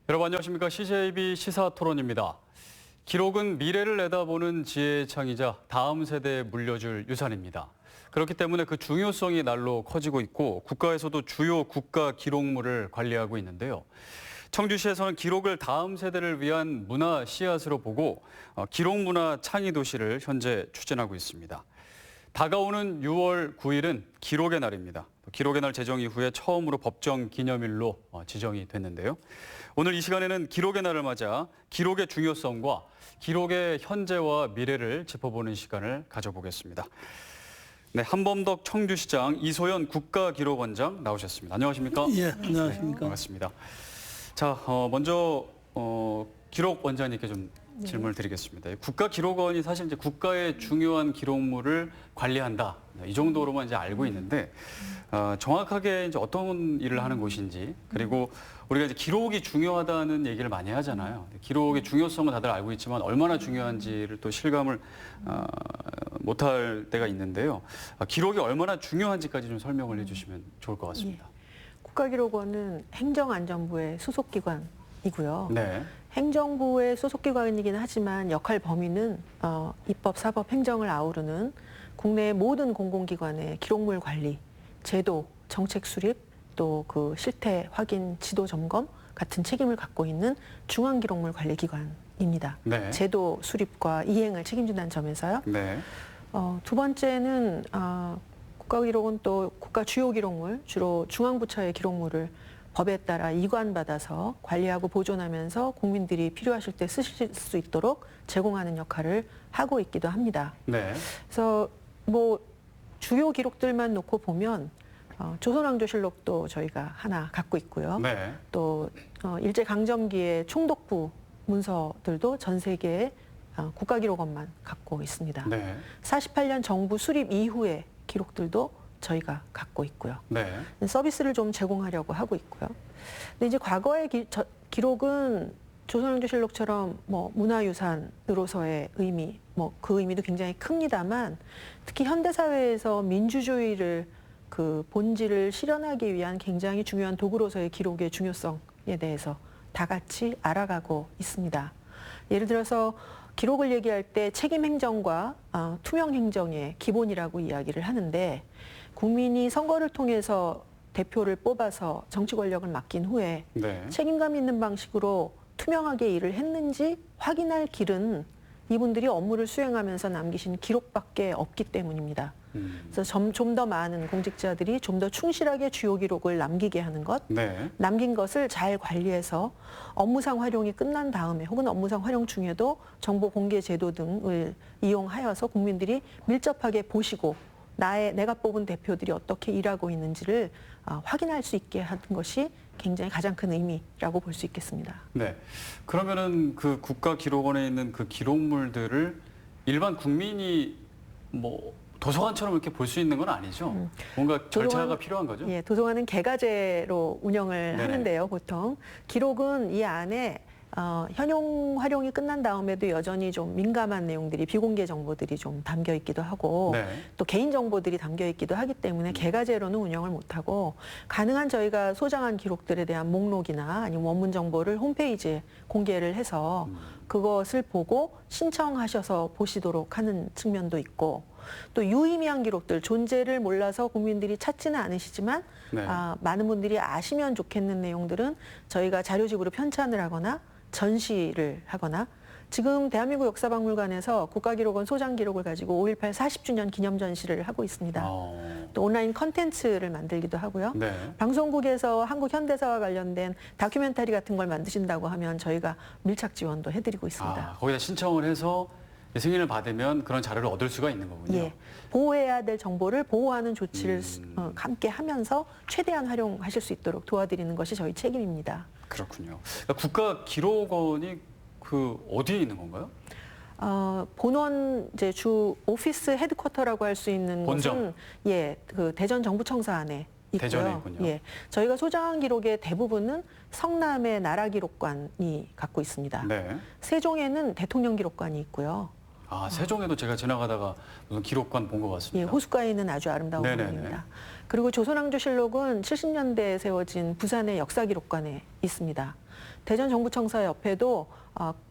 여러분 안녕하십니까? CJB 시사토론입니다. 기록은 미래를 내다보는 지혜의 창이자 다음 세대에 물려줄 유산입니다. 그렇기 때문에 그 중요성이 날로 커지고 있고 국가에서도 주요 국가 기록물을 관리하고 있는데요. 청주시에서는 기록을 다음 세대를 위한 문화 씨앗으로 보고 기록문화 창의 도시를 현재 추진하고 있습니다. 다가오는 6월 9일은 기록의 날입니다. 기록의 날 제정 이후에 처음으로 법정 기념일로 지정이 됐는데요. 오늘 이 시간에는 기록의 날을 맞아 기록의 중요성과 기록의 현재와 미래를 짚어보는 시간을 가져보겠습니다. 네, 한범덕 청주시장, 이소연 국가기록원장 나오셨습니다. 안녕하십니까? 예, 안녕하십니까? 네, 반갑습니다. 자, 먼저 기록원장님께 좀 질문을 드리겠습니다. 국가기록원이 사실 이제 국가의 중요한 기록물을 관리한다. 이 정도로만 이제 알고 있는데 정확하게 이제 어떤 일을 하는 곳인지, 그리고 우리가 이제 기록이 중요하다는 얘기를 많이 하잖아요. 기록의 중요성은 다들 알고 있지만 얼마나 중요한지를 또 실감을 못할 때가 있는데요. 기록이 얼마나 중요한지까지 좀 설명을 해주시면 좋을 것 같습니다. 예. 국가기록원은 행정안전부의 소속기관이고요. 네. 행정부의 소속기관이긴 하지만 역할 범위는 입법, 사법, 행정을 아우르는 국내의 모든 공공기관의 기록물 관리, 제도, 정책 수립, 또 그 실태 확인, 지도 점검 같은 책임을 갖고 있는 중앙기록물관리기관입니다. 네. 제도 수립과 이행을 책임진다는 점에서요. 네. 두 번째는 국가기록은 또 국가 주요 기록물, 주로 중앙부처의 기록물을 법에 따라 이관받아서 관리하고 보존하면서 국민들이 필요하실 때 쓰실 수 있도록 제공하는 역할을 하고 있기도 합니다. 네. 그래서 뭐 주요 기록들만 놓고 보면 조선왕조실록도 저희가 하나 갖고 있고요. 네. 또 일제강점기의 총독부 문서들도 전 세계의 국가기록원만 갖고 있습니다. 네. 48년 정부 수립 이후의 기록들도 저희가 갖고 있고요. 네. 서비스를 좀 제공하려고 하고 있고요. 근데 이제 과거의 기록은 조선왕조실록처럼 뭐 문화유산으로서의 의미, 뭐 그 의미도 굉장히 큽니다만 특히 현대사회에서 민주주의를 그 본질을 실현하기 위한 굉장히 중요한 도구로서의 기록의 중요성에 대해서 다 같이 알아가고 있습니다. 예를 들어서 기록을 얘기할 때 책임 행정과 투명 행정의 기본이라고 이야기를 하는데 국민이 선거를 통해서 대표를 뽑아서 정치 권력을 맡긴 후에 네. 책임감 있는 방식으로 투명하게 일을 했는지 확인할 길은 이분들이 업무를 수행하면서 남기신 기록밖에 없기 때문입니다. 그래서 좀 더 많은 공직자들이 좀 더 충실하게 주요 기록을 남기게 하는 것, 네. 남긴 것을 잘 관리해서 업무상 활용이 끝난 다음에 혹은 업무상 활용 중에도 정보 공개 제도 등을 이용하여서 국민들이 밀접하게 보시고 내가 뽑은 대표들이 어떻게 일하고 있는지를 확인할 수 있게 하는 것이 굉장히 가장 큰 의미라고 볼 수 있겠습니다. 네. 그러면은 그 국가기록원에 있는 그 기록물들을 일반 국민이 뭐 도서관처럼 이렇게 볼 수 있는 건 아니죠? 뭔가 절차가 필요한 거죠? 예, 도서관은 개가제로 운영을 네네. 하는데요, 보통. 기록은 이 안에 현용 활용이 끝난 다음에도 여전히 좀 민감한 내용들이 비공개 정보들이 좀 담겨 있기도 하고 네. 또 개인 정보들이 담겨 있기도 하기 때문에 개가제로는 운영을 못하고 가능한 저희가 소장한 기록들에 대한 목록이나 아니면 원문 정보를 홈페이지에 공개를 해서 그것을 보고 신청하셔서 보시도록 하는 측면도 있고 또 유의미한 기록들, 존재를 몰라서 국민들이 찾지는 않으시지만 네. 많은 분들이 아시면 좋겠는 내용들은 저희가 자료집으로 편찬을 하거나 전시를 하거나 지금 대한민국 역사박물관에서 국가기록원 소장 기록을 가지고 5.18 40주년 기념 전시를 하고 있습니다. 또 온라인 컨텐츠를 만들기도 하고요. 네. 방송국에서 한국 현대사와 관련된 다큐멘터리 같은 걸 만드신다고 하면 저희가 밀착 지원도 해드리고 있습니다. 거기다 신청을 해서 승인을 받으면 그런 자료를 얻을 수가 있는 거군요. 예, 보호해야 될 정보를 보호하는 조치를 함께 하면서 최대한 활용하실 수 있도록 도와드리는 것이 저희 책임입니다. 그렇군요. 그러니까 국가기록원이 그 어디에 있는 건가요? 본원 이제 주 오피스 헤드쿼터라고 할 수 있는 본점. 곳은 그 대전 정부청사 안에 있고요. 대전에 있군요. 예, 저희가 소장한 기록의 대부분은 성남의 나라기록관이 갖고 있습니다. 네. 세종에는 대통령기록관이 있고요. 아, 세종에도 제가 지나가다가 무슨 기록관 본 것 같습니다. 예, 호숫가에 있는 아주 아름다운 네네네. 부분입니다. 그리고 조선왕조실록은 70년대에 세워진 부산의 역사기록관에 있습니다. 대전 정부청사 옆에도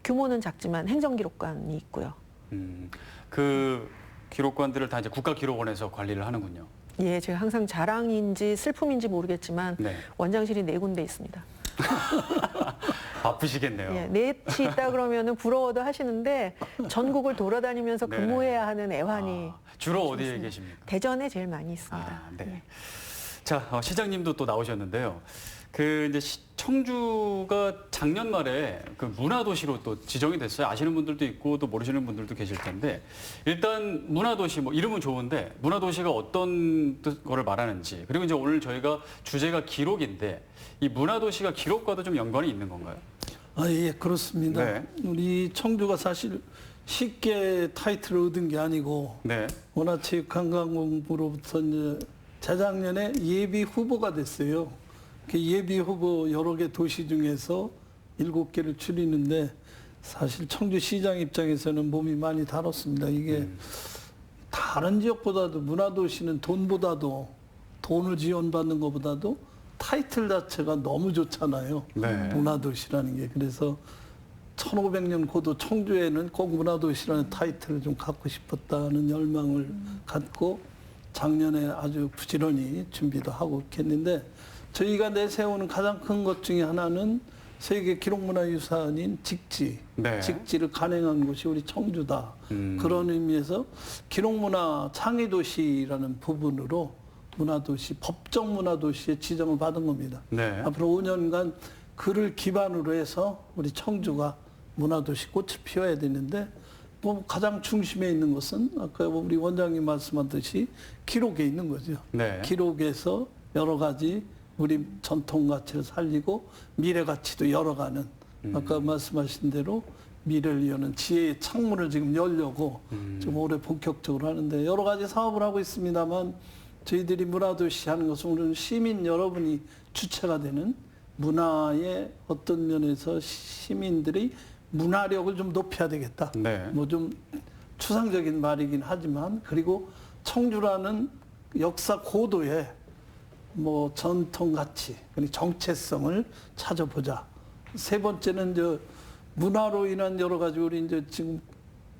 규모는 작지만 행정기록관이 있고요. 그 기록관들을 다 이제 국가기록원에서 관리를 하는군요. 예, 제가 항상 자랑인지 슬픔인지 모르겠지만 네. 원장실이 4군데 있습니다. 바쁘시겠네요. 예, 넷이 있다 그러면은 부러워도 하시는데 전국을 돌아다니면서 네네. 근무해야 하는 애환이 주로 어디에 계십니까? 대전에 제일 많이 있습니다. 아, 네. 예. 자, 시장님도 또 나오셨는데요. 그 이제 청주가 작년 말에 그 문화도시로 또 지정이 됐어요. 아시는 분들도 있고 또 모르시는 분들도 계실 텐데 일단 문화도시 뭐 이름은 좋은데 문화도시가 어떤 거를 말하는지 그리고 이제 오늘 저희가 주제가 기록인데 이 문화도시가 기록과도 좀 연관이 있는 건가요? 아, 예, 그렇습니다. 네. 우리 청주가 사실 쉽게 타이틀을 얻은 게 아니고 네. 문화체육관광부로부터 이제 재작년에 예비 후보가 됐어요. 그 예비 후보 여러 개 도시 중에서 7개를 추리는데 사실 청주시장 입장에서는 몸이 많이 다뤘습니다. 이게 다른 지역보다도 문화도시는 돈을 지원받는 것보다도 타이틀 자체가 너무 좋잖아요. 네. 문화도시라는 게. 그래서 1500년 고도 청주에는 꼭 문화도시라는 타이틀을 좀 갖고 싶었다는 열망을 갖고 작년에 아주 부지런히 준비도 하고 했는데 저희가 내세우는 가장 큰 것 중에 하나는 세계 기록문화유산인 직지, 네. 직지를 간행한 곳이 우리 청주다. 그런 의미에서 기록문화 창의도시라는 부분으로 문화도시, 법정 문화도시에 지정을 받은 겁니다. 네. 앞으로 5년간 그를 기반으로 해서 우리 청주가 문화도시 꽃을 피워야 되는데 뭐 가장 중심에 있는 것은 아까 우리 원장님 말씀하듯이 기록에 있는 거죠. 네. 기록에서 여러 가지 우리 전통 가치를 살리고 미래 가치도 열어가는 아까 말씀하신 대로 미래를 여는 지혜의 창문을 지금 열려고 좀 올해 본격적으로 하는데 여러 가지 사업을 하고 있습니다만 저희들이 문화도시 하는 것은 우리는 시민 여러분이 주체가 되는 문화의 어떤 면에서 시민들이 문화력을 좀 높여야 되겠다. 네. 뭐 좀 추상적인 말이긴 하지만 그리고 청주라는 역사 고도의 뭐 전통 가치, 그리고 정체성을 찾아보자. 세 번째는 저 문화로 인한 여러 가지 우리 이제 지금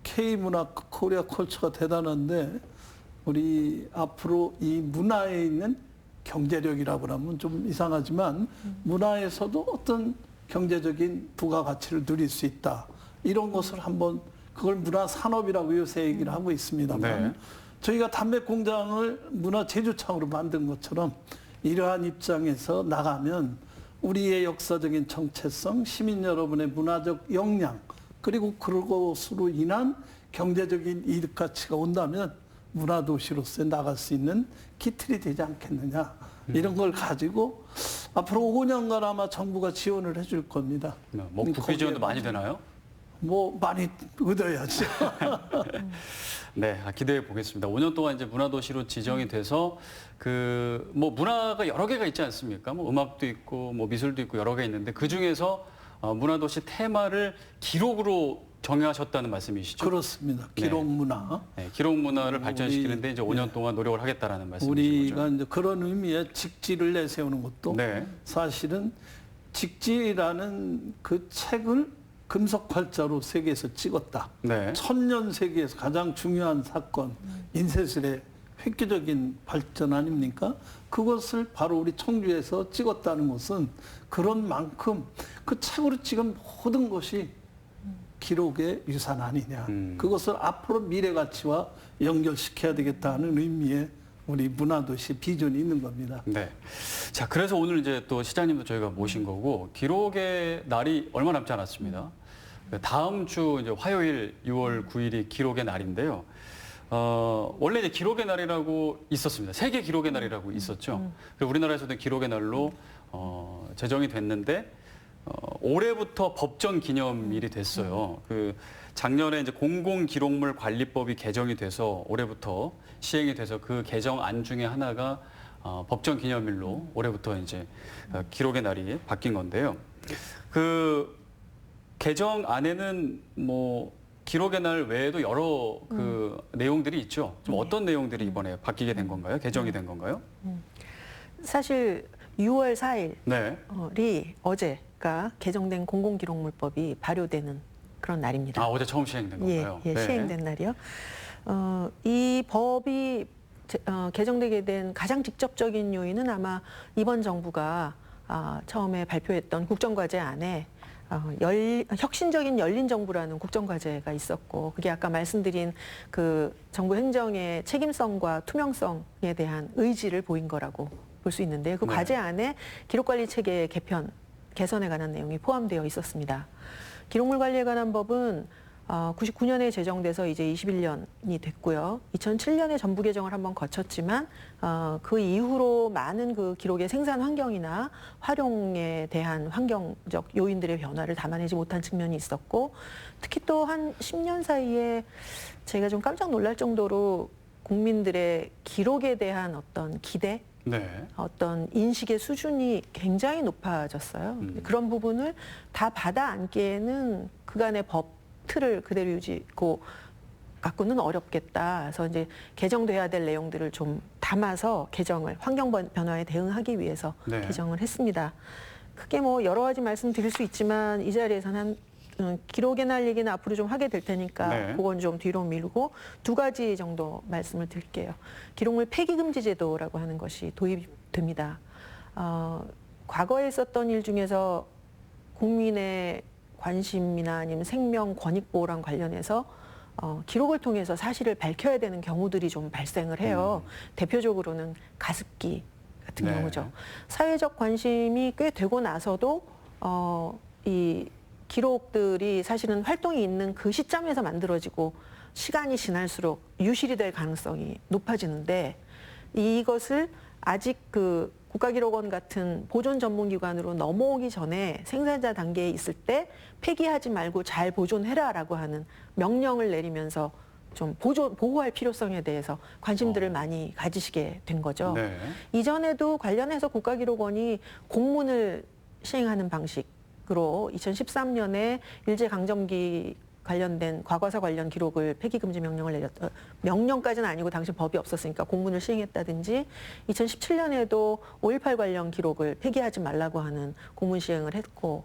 K 문화, 코리아 컬처가 대단한데 우리 앞으로 이 문화에 있는 경제력이라고 하면 좀 이상하지만 문화에서도 어떤 경제적인 부가가치를 누릴 수 있다. 이런 것을 한번 그걸 문화산업이라고 요새 얘기를 하고 있습니다만 네. 저희가 담배 공장을 문화 제조창으로 만든 것처럼 이러한 입장에서 나가면 우리의 역사적인 정체성, 시민 여러분의 문화적 역량 그리고 그것으로 인한 경제적인 이득 가치가 온다면 문화도시로서 나갈 수 있는 기틀이 되지 않겠느냐. 이런 걸 가지고 앞으로 5년간 아마 정부가 지원을 해줄 겁니다. 뭐 국비 지원도 많이 되나요? 뭐 많이 얻어야죠. 네, 기대해 보겠습니다. 5년 동안 이제 문화도시로 지정이 돼서 그 뭐 문화가 여러 개가 있지 않습니까? 뭐 음악도 있고 뭐 미술도 있고 여러 개 있는데 그 중에서 문화도시 테마를 기록으로 정하셨다는 말씀이시죠? 그렇습니다. 기록 문화. 네, 기록 문화를 발전시키는데 이제 5년 동안 노력을 하겠다라는 말씀이신 우리가 거죠. 이제 그런 의미의 직지를 내세우는 것도 네. 사실은 직지라는 그 책을 금속 활자로 세계에서 찍었다. 네. 천년 세계에서 가장 중요한 사건, 인쇄술의 획기적인 발전 아닙니까? 그것을 바로 우리 청주에서 찍었다는 것은 그런 만큼 그 책으로 찍은 모든 것이 기록의 유산 아니냐. 그것을 앞으로 미래 가치와 연결시켜야 되겠다는 의미의 우리 문화도시 비전이 있는 겁니다. 네. 자, 그래서 오늘 이제 또 시장님도 저희가 모신 거고 기록의 날이 얼마 남지 않았습니다. 다음 주 이제 화요일 6월 9일이 기록의 날인데요. 원래 이제 기록의 날이라고 있었습니다. 세계 기록의 날이라고 있었죠. 그리고 우리나라에서도 기록의 날로 제정이 됐는데 올해부터 법정 기념일이 됐어요. 그 작년에 이제 공공기록물 관리법이 개정이 돼서 올해부터 시행이 돼서 그 개정안 중에 하나가 법정 기념일로 올해부터 이제 기록의 날이 바뀐 건데요. 그 개정안에는 뭐 기록의 날 외에도 여러 그 내용들이 있죠. 좀 네. 어떤 내용들이 이번에 바뀌게 된 건가요? 개정이 된 건가요? 사실 6월 4일이 네. 어제가 개정된 공공기록물법이 발효되는 그런 날입니다. 아, 어제 처음 시행된 건가요? 예, 네. 시행된 날이요. 이 법이 개정되게 된 가장 직접적인 요인은 아마 이번 정부가 처음에 발표했던 국정과제 안에 혁신적인 열린 정부라는 국정과제가 있었고, 그게 아까 말씀드린 그 정부 행정의 책임성과 투명성에 대한 의지를 보인 거라고 볼 수 있는데요. 그 네. 과제 안에 기록관리 체계 개선에 관한 내용이 포함되어 있었습니다. 기록물 관리에 관한 법은 99년에 제정돼서 이제 21년이 됐고요. 2007년에 전부 개정을 한번 거쳤지만 그 이후로 많은 그 기록의 생산 환경이나 활용에 대한 환경적 요인들의 변화를 담아내지 못한 측면이 있었고, 특히 또 한 10년 사이에 제가 좀 깜짝 놀랄 정도로 국민들의 기록에 대한 어떤 기대, 네. 어떤 인식의 수준이 굉장히 높아졌어요. 그런 부분을 다 받아 안기에는 그간의 법 틀을 그대로 유지고 갖고는 어렵겠다. 그래서 이제 개정돼야 될 내용들을 좀 담아서 환경 변화에 대응하기 위해서 네. 개정을 했습니다. 크게 뭐 여러 가지 말씀드릴 수 있지만 이 자리에서는 기록의 날 얘기는 앞으로 좀 하게 될 테니까 네. 그건 좀 뒤로 미루고 두 가지 정도 말씀을 드릴게요. 기록물 폐기금지 제도라고 하는 것이 도입됩니다. 과거에 있었던 일 중에서 국민의 관심이나 아니면 생명 권익 보호랑 관련해서 기록을 통해서 사실을 밝혀야 되는 경우들이 좀 발생을 해요. 대표적으로는 가습기 같은 네. 경우죠. 사회적 관심이 꽤 되고 나서도 이 기록들이 사실은 활동이 있는 그 시점에서 만들어지고 시간이 지날수록 유실이 될 가능성이 높아지는데, 이것을 아직 그 국가기록원 같은 보존 전문기관으로 넘어오기 전에 생산자 단계에 있을 때 폐기하지 말고 잘 보존해라라고 하는 명령을 내리면서 좀 보호할 필요성에 대해서 관심들을 많이 가지시게 된 거죠. 네. 이전에도 관련해서 국가기록원이 공문을 시행하는 방식으로 2013년에 일제강점기 관련된 과거사 관련 기록을 폐기금지 명령을 내렸다. 명령까지는 아니고 당시 법이 없었으니까 공문을 시행했다든지, 2017년에도 5.18 관련 기록을 폐기하지 말라고 하는 공문 시행을 했고,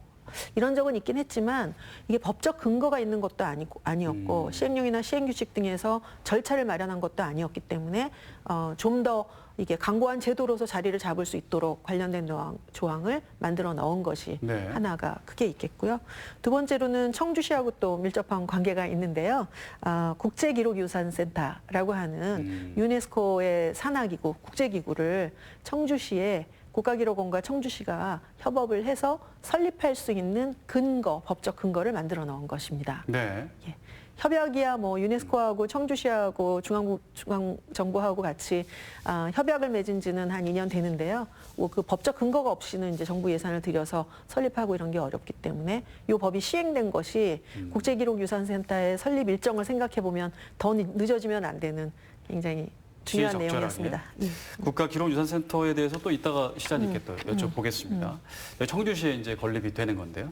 이런 적은 있긴 했지만 이게 법적 근거가 있는 것도 아니었고 시행령이나 시행규칙 등에서 절차를 마련한 것도 아니었기 때문에 좀 더 이게 강고한 제도로서 자리를 잡을 수 있도록 관련된 조항을 만들어 넣은 것이 네. 하나가 크게 있겠고요. 두 번째로는 청주시하고 또 밀접한 관계가 있는데요. 국제기록유산센터라고 하는 유네스코의 산하기구, 국제기구를 청주시에 국가기록원과 청주시가 협업을 해서 설립할 수 있는 법적 근거를 만들어 넣은 것입니다. 네. 예. 협약이야 뭐 유네스코하고 청주시하고 중앙정부하고 같이 협약을 맺은 지는 한 2년 되는데요. 뭐 그 법적 근거가 없이는 이제 정부 예산을 들여서 설립하고 이런 게 어렵기 때문에 이 법이 시행된 것이 국제기록유산센터의 설립 일정을 생각해 보면 더 늦어지면 안 되는 굉장히 중요한 내용이었습니다. 국가기록유산센터에 대해서 또 이따가 시간 있게 또 여쭤보겠습니다. 청주시에 이제 건립이 되는 건데요.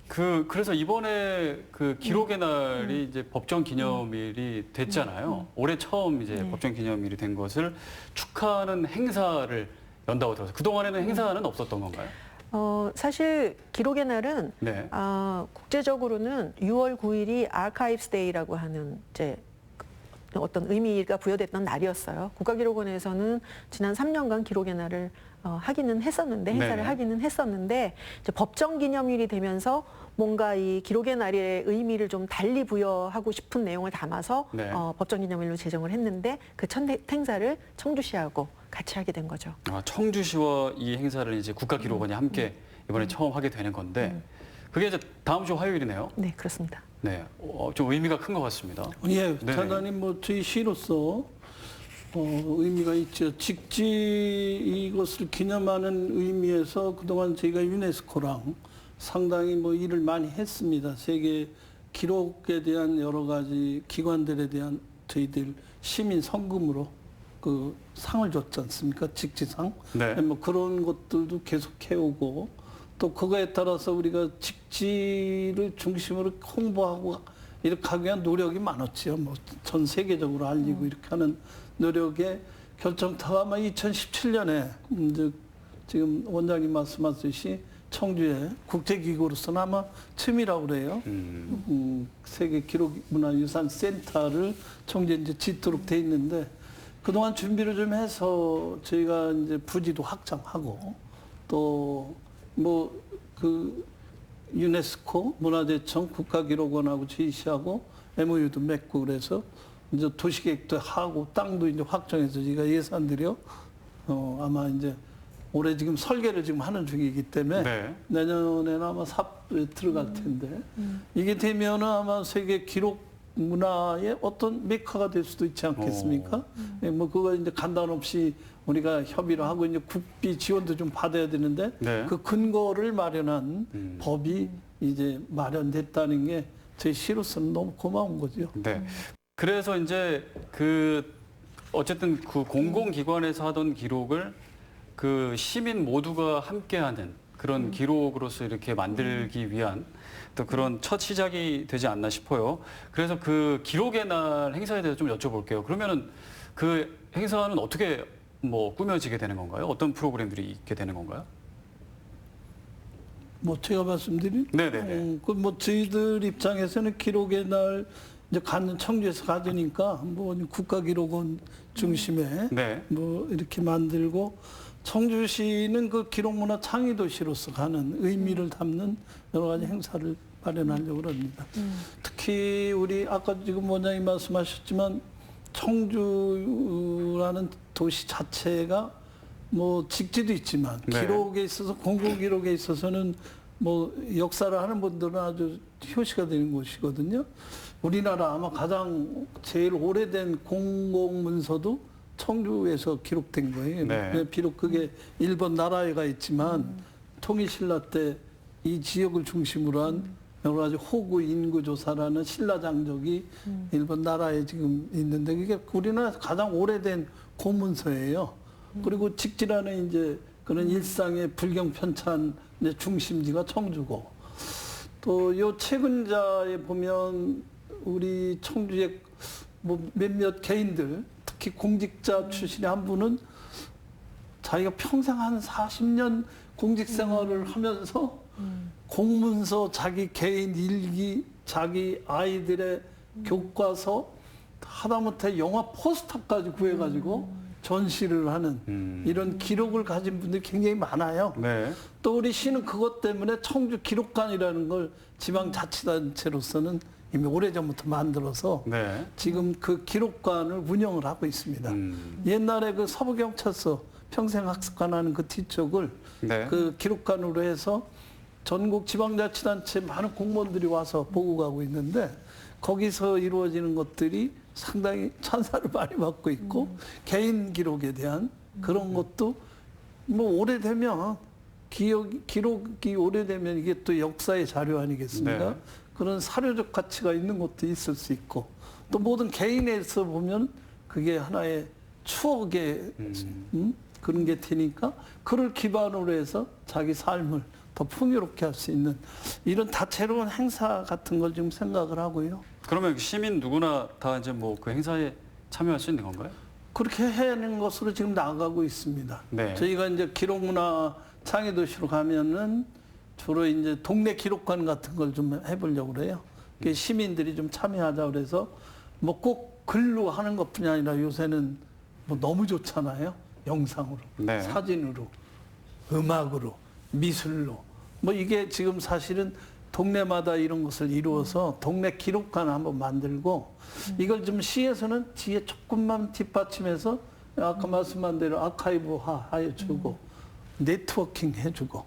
그래서 이번에 그 기록의 날이 이제 법정 기념일이 됐잖아요. 올해 처음 이제 법정 기념일이 된 것을 축하하는 행사를 연다고 들어서 그동안에는 행사는 없었던 건가요? 사실 기록의 날은 네. 국제적으로는 6월 9일이 아카이브스 데이라고 하는 이제 어떤 의미가 부여됐던 날이었어요. 국가기록원에서는 지난 3년간 기록의 날을 하기는 했었는데, 행사를 네네. 하기는 했었는데, 이제 법정 기념일이 되면서 뭔가 이 기록의 날의 의미를 좀 달리 부여하고 싶은 내용을 담아서 네. 법정 기념일로 제정을 했는데, 그 첫 행사를 청주시하고 같이 하게 된 거죠. 청주시와 이 행사를 이제 국가기록원이 함께 이번에 처음 하게 되는 건데 그게 이제 다음 주 화요일이네요. 네, 그렇습니다. 네, 좀 의미가 큰 것 같습니다. 예, 네. 대단히 뭐 저희 시로서 의미가 있죠. 직지 이것을 기념하는 의미에서 그동안 저희가 유네스코랑 상당히 뭐 일을 많이 했습니다. 세계 기록에 대한 여러 가지 기관들에 대한 저희들 시민 성금으로 그 상을 줬지 않습니까? 직지상. 네. 뭐 그런 것들도 계속 해오고 또 그거에 따라서 우리가 직지를 중심으로 홍보하고 이렇게 하기 위한 노력이 많았지요. 뭐 전 세계적으로 알리고 이렇게 하는 노력의 결정타가 아마 2017년에 이제 지금 원장님 말씀하셨듯이 청주의 국제기구로서는 아마 처음이라고 그래요. 세계 기록문화유산 센터를 청주에 이제 짓도록 돼 있는데 그동안 준비를 좀 해서 저희가 이제 부지도 확장하고 또 뭐 그 유네스코 문화재청 국가기록원하고 제시하고 MOU도 맺고 그래서 이제 도시계획도 하고 땅도 이제 확정해서 저희가 예산 들여 아마 이제 올해 지금 설계를 지금 하는 중이기 때문에 네. 내년에는 아마 삽에 들어갈 텐데 이게 되면은 아마 세계 기록 문화의 어떤 메카가 될 수도 있지 않겠습니까? 예, 뭐 그거 이제 간단 없이 우리가 협의를 하고 이제 국비 지원도 좀 받아야 되는데 네. 그 근거를 마련한 법이 이제 마련됐다는 게 저희 시로서는 너무 고마운 거죠. 네. 그래서 이제 그 어쨌든 그 공공기관에서 하던 기록을 그 시민 모두가 함께하는 그런 기록으로서 이렇게 만들기 위한 또 그런 첫 시작이 되지 않나 싶어요. 그래서 그 기록의 날 행사에 대해서 좀 여쭤볼게요. 그러면은 그 행사는 어떻게 뭐 꾸며지게 되는 건가요? 어떤 프로그램들이 있게 되는 건가요? 뭐 제가 말씀드린 네네네. 그 뭐 저희들 입장에서는 기록의 날 이제 가는 청주에서 가지니까 뭐 국가기록원 중심에 네. 뭐 이렇게 만들고 청주시는 그 기록문화 창의도시로서 가는 의미를 담는 여러 가지 행사를 마련하려고 합니다. 특히 우리 아까 지금 원장님 말씀하셨지만 청주라는 도시 자체가 뭐 직지도 있지만 네. 기록에 있어서 공공기록에 있어서는 뭐 역사를 하는 분들은 아주 효시가 되는 곳이거든요. 우리나라 아마 가장 제일 오래된 공공문서도 청주에서 기록된 거예요. 네. 비록 그게 일본 나라에가 있지만 통일신라 때 이 지역을 중심으로 한 여러 가지 호구 인구 조사라는 신라 장적이 일본 나라에 지금 있는데 그게 우리나라 가장 오래된 고문서예요. 그리고 직지라는 이제 그런 일상의 불경 편찬 중심지가 청주고 또 요 최근자에 보면 우리 청주의 뭐 몇몇 개인들 특히 공직자 출신의 한 분은 자기가 평생 한 40년 공직 생활을 하면서 공문서, 자기 개인 일기, 자기 아이들의 교과서, 하다못해 영화 포스터까지 구해가지고 전시를 하는 이런 기록을 가진 분들이 굉장히 많아요. 네. 또 우리 시는 그것 때문에 청주 기록관이라는 걸 지방자치단체로서는 이미 오래전부터 만들어서 네. 지금 그 기록관을 운영을 하고 있습니다. 옛날에 그 서부경찰서 평생학습관 하는 그 뒤쪽을 네. 그 기록관으로 해서 전국 지방자치단체 많은 공무원들이 와서 보고 가고 있는데 거기서 이루어지는 것들이 상당히 찬사를 많이 받고 있고 개인 기록에 대한 그런 것도 뭐 오래되면 기록이 오래되면 이게 또 역사의 자료 아니겠습니까? 네. 그런 사료적 가치가 있는 것도 있을 수 있고 또 모든 개인에서 보면 그게 하나의 추억의 그런 게 되니까 그를 기반으로 해서 자기 삶을 더 풍요롭게 할 수 있는 이런 다채로운 행사 같은 걸 좀 생각을 하고요. 그러면 시민 누구나 다 이제 뭐 그 행사에 참여할 수 있는 건가요? 그렇게 해내는 것으로 지금 나아가고 있습니다. 네. 저희가 이제 기록문화 창의도시로 가면은 주로 이제 동네 기록관 같은 걸 좀 해보려고 그래요. 시민들이 좀 참여하자 그래서 뭐 꼭 글로 하는 것뿐이 아니라 요새는 뭐 너무 좋잖아요. 영상으로, 네. 사진으로, 음악으로, 미술로. 뭐 이게 지금 사실은 동네마다 이런 것을 이루어서 동네 기록관을 한번 만들고 이걸 좀 시에서는 뒤에 조금만 뒷받침해서 아까 말씀한 대로 아카이브화 해주고 네트워킹 해주고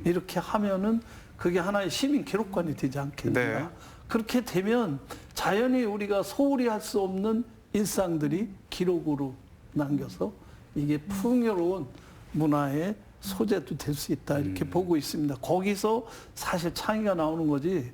이렇게 하면은 그게 하나의 시민 기록관이 되지 않겠느냐. 네. 그렇게 되면 자연히 우리가 소홀히 할 수 없는 일상들이 기록으로 남겨서 이게 풍요로운 문화의 소재도 될 수 있다 이렇게 보고 있습니다. 거기서 사실 창의가 나오는 거지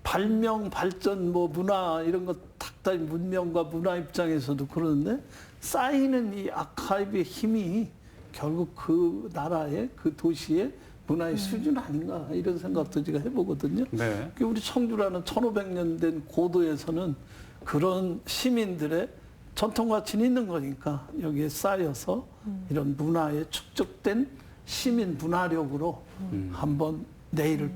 발명, 발전, 뭐 문화 이런 거 탁다이 문명과 문화 입장에서도 그러는데 쌓이는 이 아카이브의 힘이 결국 그 나라의 그 도시의 문화의 수준 아닌가 이런 생각도 제가 해보거든요. 네. 우리 청주라는 1500년 된 고도에서는 그런 시민들의 전통 가치는 있는 거니까 여기에 쌓여서 이런 문화에 축적된 시민 문화력으로 한번 내일을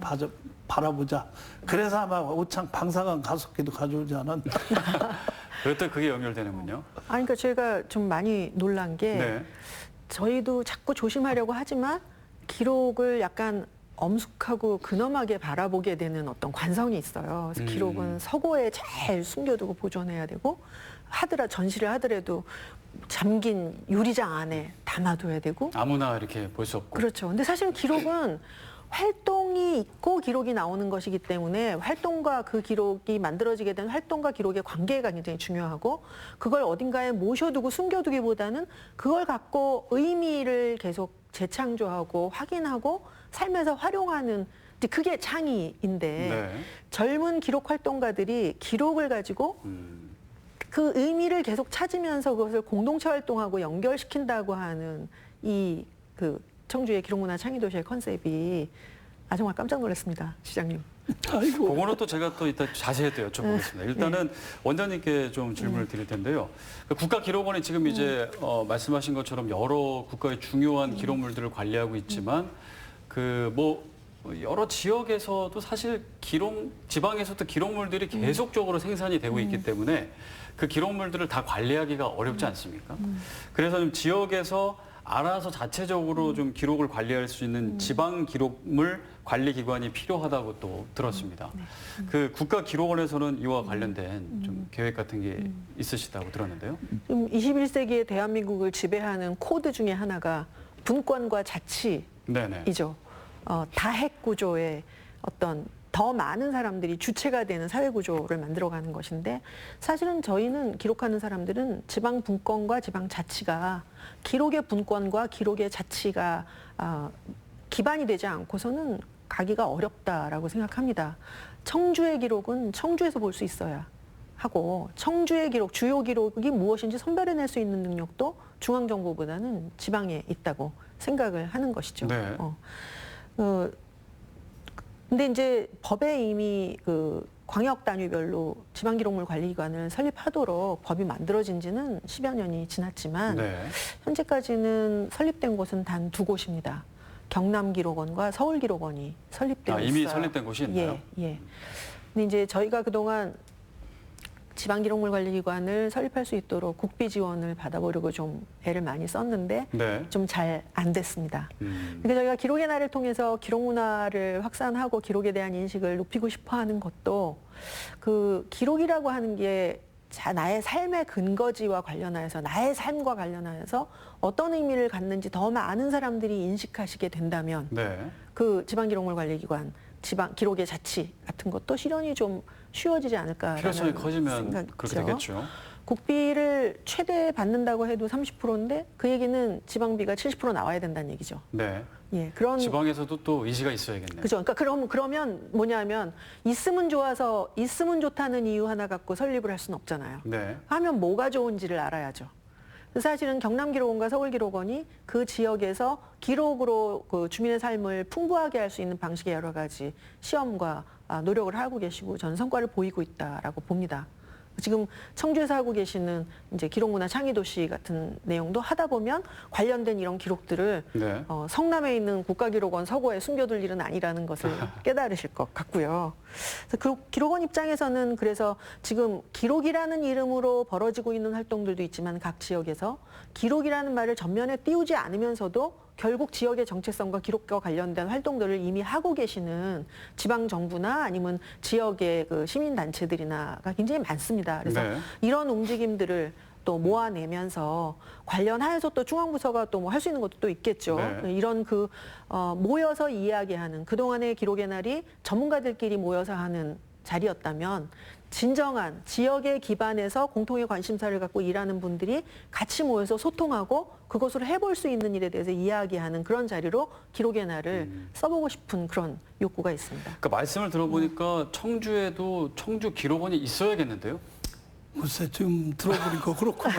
바라보자. 그래서 아마 오창 방사강 가속기도 가져오지 않았나. 그랬더니 그게 연결되는군요. 아니, 그러니까 제가 좀 많이 놀란 게 네. 저희도 자꾸 조심하려고 하지만 기록을 약간 엄숙하고 근엄하게 바라보게 되는 어떤 관성이 있어요. 그래서 기록은 서고에 잘 숨겨두고 보존해야 되고 전시를 하더라도 잠긴 유리장 안에 담아둬야 되고 아무나 이렇게 볼 수 없고. 그렇죠. 근데 사실 기록은 활동이 있고 기록이 나오는 것이기 때문에 활동과 그 기록이 만들어지게 된 활동과 기록의 관계가 굉장히 중요하고 그걸 어딘가에 모셔두고 숨겨두기보다는 그걸 갖고 의미를 계속 재창조하고 확인하고 삶에서 활용하는 이제 그게 창의인데 네. 젊은 기록 활동가들이 기록을 가지고 그 의미를 계속 찾으면서 그것을 공동체 활동하고 연결시킨다고 하는 이 그 청주의 기록문화 창의도시의 컨셉이 정말 깜짝 놀랐습니다, 시장님. 아이고. 그거는 또 제가 또 이따 자세히 또 여쭤보겠습니다. 일단은 원장님께 좀 질문을 드릴 텐데요. 국가기록원이 지금 이제 말씀하신 것처럼 여러 국가의 중요한 기록물들을 관리하고 있지만 그 뭐 여러 지역에서도 사실 지방에서도 기록물들이 계속적으로 생산이 되고 있기 때문에 그 기록물들을 다 관리하기가 어렵지 않습니까? 그래서 좀 지역에서 알아서 자체적으로 좀 기록을 관리할 수 있는 지방 기록물 관리 기관이 필요하다고 또 들었습니다. 그 국가기록원에서는 이와 관련된 좀 계획 같은 게 있으시다고 들었는데요. 지금 21세기의 대한민국을 지배하는 코드 중에 하나가 분권과 자치이죠. 네네. 다핵 구조의 어떤 더 많은 사람들이 주체가 되는 사회 구조를 만들어가는 것인데 사실은 저희는 기록하는 사람들은 지방 분권과 지방 자치가 기록의 분권과 기록의 자치가 기반이 되지 않고서는 가기가 어렵다라고 생각합니다. 청주의 기록은 청주에서 볼 수 있어야 하고 청주의 기록, 주요 기록이 무엇인지 선별해낼 수 있는 능력도 중앙정부보다는 지방에 있다고 생각을 하는 것이죠. 네. 근데 이제 법에 이미 그 광역 단위별로 지방기록물 관리기관을 설립하도록 법이 만들어진 지는 10여 년이 지났지만 네. 현재까지는 설립된 곳은 단 2곳입니다. 경남기록원과 서울기록원이 설립되어 있어요. 이미 설립된 곳이 있나요? 예. 근데 이제 저희가 그동안 지방기록물관리기관을 설립할 수 있도록 국비 지원을 받아보려고 좀 애를 많이 썼는데 네. 좀 잘 안 됐습니다. 그러니까 저희가 기록의 날을 통해서 기록 문화를 확산하고 기록에 대한 인식을 높이고 싶어하는 것도 그 기록이라고 하는 게 나의 삶의 근거지와 관련하여서 나의 삶과 관련하여서 어떤 의미를 갖는지 더 많은 사람들이 인식하시게 된다면 네. 그 지방기록물관리기관, 지방 기록의 자치 같은 것도 실현이 좀 쉬워지지 않을까라는 필요성이 커지면 생각이죠. 그렇게 되겠죠. 국비를 최대 받는다고 해도 30%인데 그 얘기는 지방비가 70% 나와야 된다는 얘기죠. 네. 예, 그런 지방에서도 또 의지가 있어야겠네요. 그죠. 그러니까 그러면 뭐냐면 있으면 좋아서 있으면 좋다는 이유 하나 갖고 설립을 할 수는 없잖아요. 네. 하면 뭐가 좋은지를 알아야죠. 그래서 사실은 경남기록원과 서울기록원이 그 지역에서 기록으로 그 주민의 삶을 풍부하게 할 수 있는 방식의 여러 가지 시험과 노력을 하고 계시고 저는 성과를 보이고 있다라고 봅니다. 지금 청주에서 하고 계시는 이제 기록문화 창의도시 같은 내용도 하다 보면 관련된 이런 기록들을 네. 성남에 있는 국가기록원 서고에 숨겨둘 일은 아니라는 것을 깨달으실 것 같고요. 그래서 그 기록원 입장에서는 그래서 지금 기록이라는 이름으로 벌어지고 있는 활동들도 있지만 각 지역에서 기록이라는 말을 전면에 띄우지 않으면서도 결국 지역의 정체성과 기록과 관련된 활동들을 이미 하고 계시는 지방 정부나 아니면 지역의 그 시민 단체들이나가 굉장히 많습니다. 그래서 네. 이런 움직임들을 또 모아내면서 관련하여서 또 중앙부서가 또 뭐 할 수 있는 것도 또 있겠죠. 네. 이런 그 모여서 이야기하는 그동안의 기록의 날이 전문가들끼리 모여서 하는 자리였다면 진정한 지역에 기반해서 공통의 관심사를 갖고 일하는 분들이 같이 모여서 소통하고 그것으로 해볼 수 있는 일에 대해서 이야기하는 그런 자리로 기록의 날을 써보고 싶은 그런 욕구가 있습니다. 그러니까 말씀을 들어보니까 청주에도 청주 기록원이 있어야겠는데요? 글쎄 지금 들어보니까 그렇군요.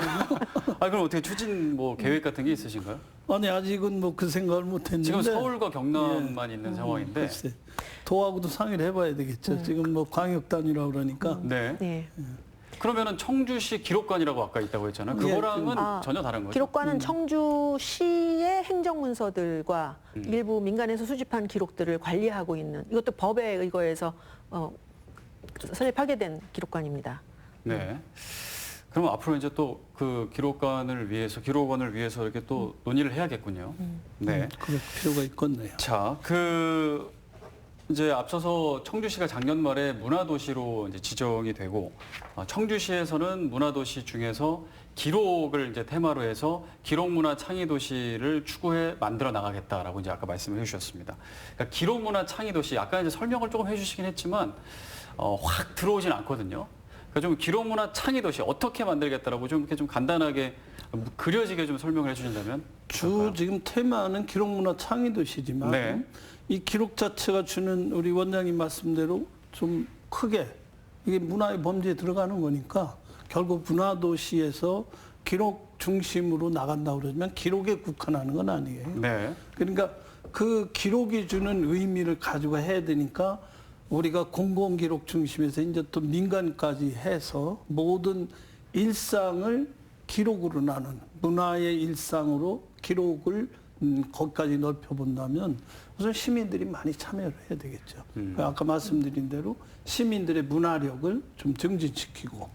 그럼 어떻게 추진 뭐 계획 같은 게 있으신가요? 아니 아직은 뭐 그 생각을 못했는데 지금 서울과 경남만 있는 상황인데. 글쎄, 도하고도 상의를 해봐야 되겠죠. 지금 뭐 광역 단위라고 그러니까 네. 네. 그러면은 청주시 기록관이라고 아까 있다고 했잖아요. 그거랑은 전혀 다른 거죠. 기록관은 청주시의 행정문서들과 일부 민간에서 수집한 기록들을 관리하고 있는 이것도 법에 의거해서 설립하게 된 기록관입니다. 네. 그럼 앞으로 이제 또 그 기록관을 위해서 이렇게 또 논의를 해야겠군요. 네. 그럴 필요가 있겠네요. 자, 이제 앞서서 청주시가 작년 말에 문화도시로 이제 지정이 되고 청주시에서는 문화도시 중에서 기록을 이제 테마로 해서 기록문화 창의도시를 추구해 만들어 나가겠다라고 이제 아까 말씀을 해주셨습니다. 그러니까 기록문화 창의도시 아까 이제 설명을 조금 해주시긴 했지만 확 들어오진 않거든요. 그러니까 좀 기록문화 창의도시 어떻게 만들겠다라고 좀 이렇게 좀 간단하게 그려지게 좀 설명을 해주신다면. 지금 테마는 기록문화 창의도시지만 네. 이 기록 자체가 주는 우리 원장님 말씀대로 좀 크게 이게 문화의 범주에 들어가는 거니까 결국 문화도시에서 기록 중심으로 나간다고 그러면 기록에 국한하는 건 아니에요. 네. 그러니까 그 기록이 주는 의미를 가지고 해야 되니까 우리가 공공기록 중심에서 이제 또 민간까지 해서 모든 일상을 기록으로 나눈 문화의 일상으로 기록을 거기까지 넓혀본다면 우선 시민들이 많이 참여를 해야 되겠죠. 아까 말씀드린 대로 시민들의 문화력을 좀 증진시키고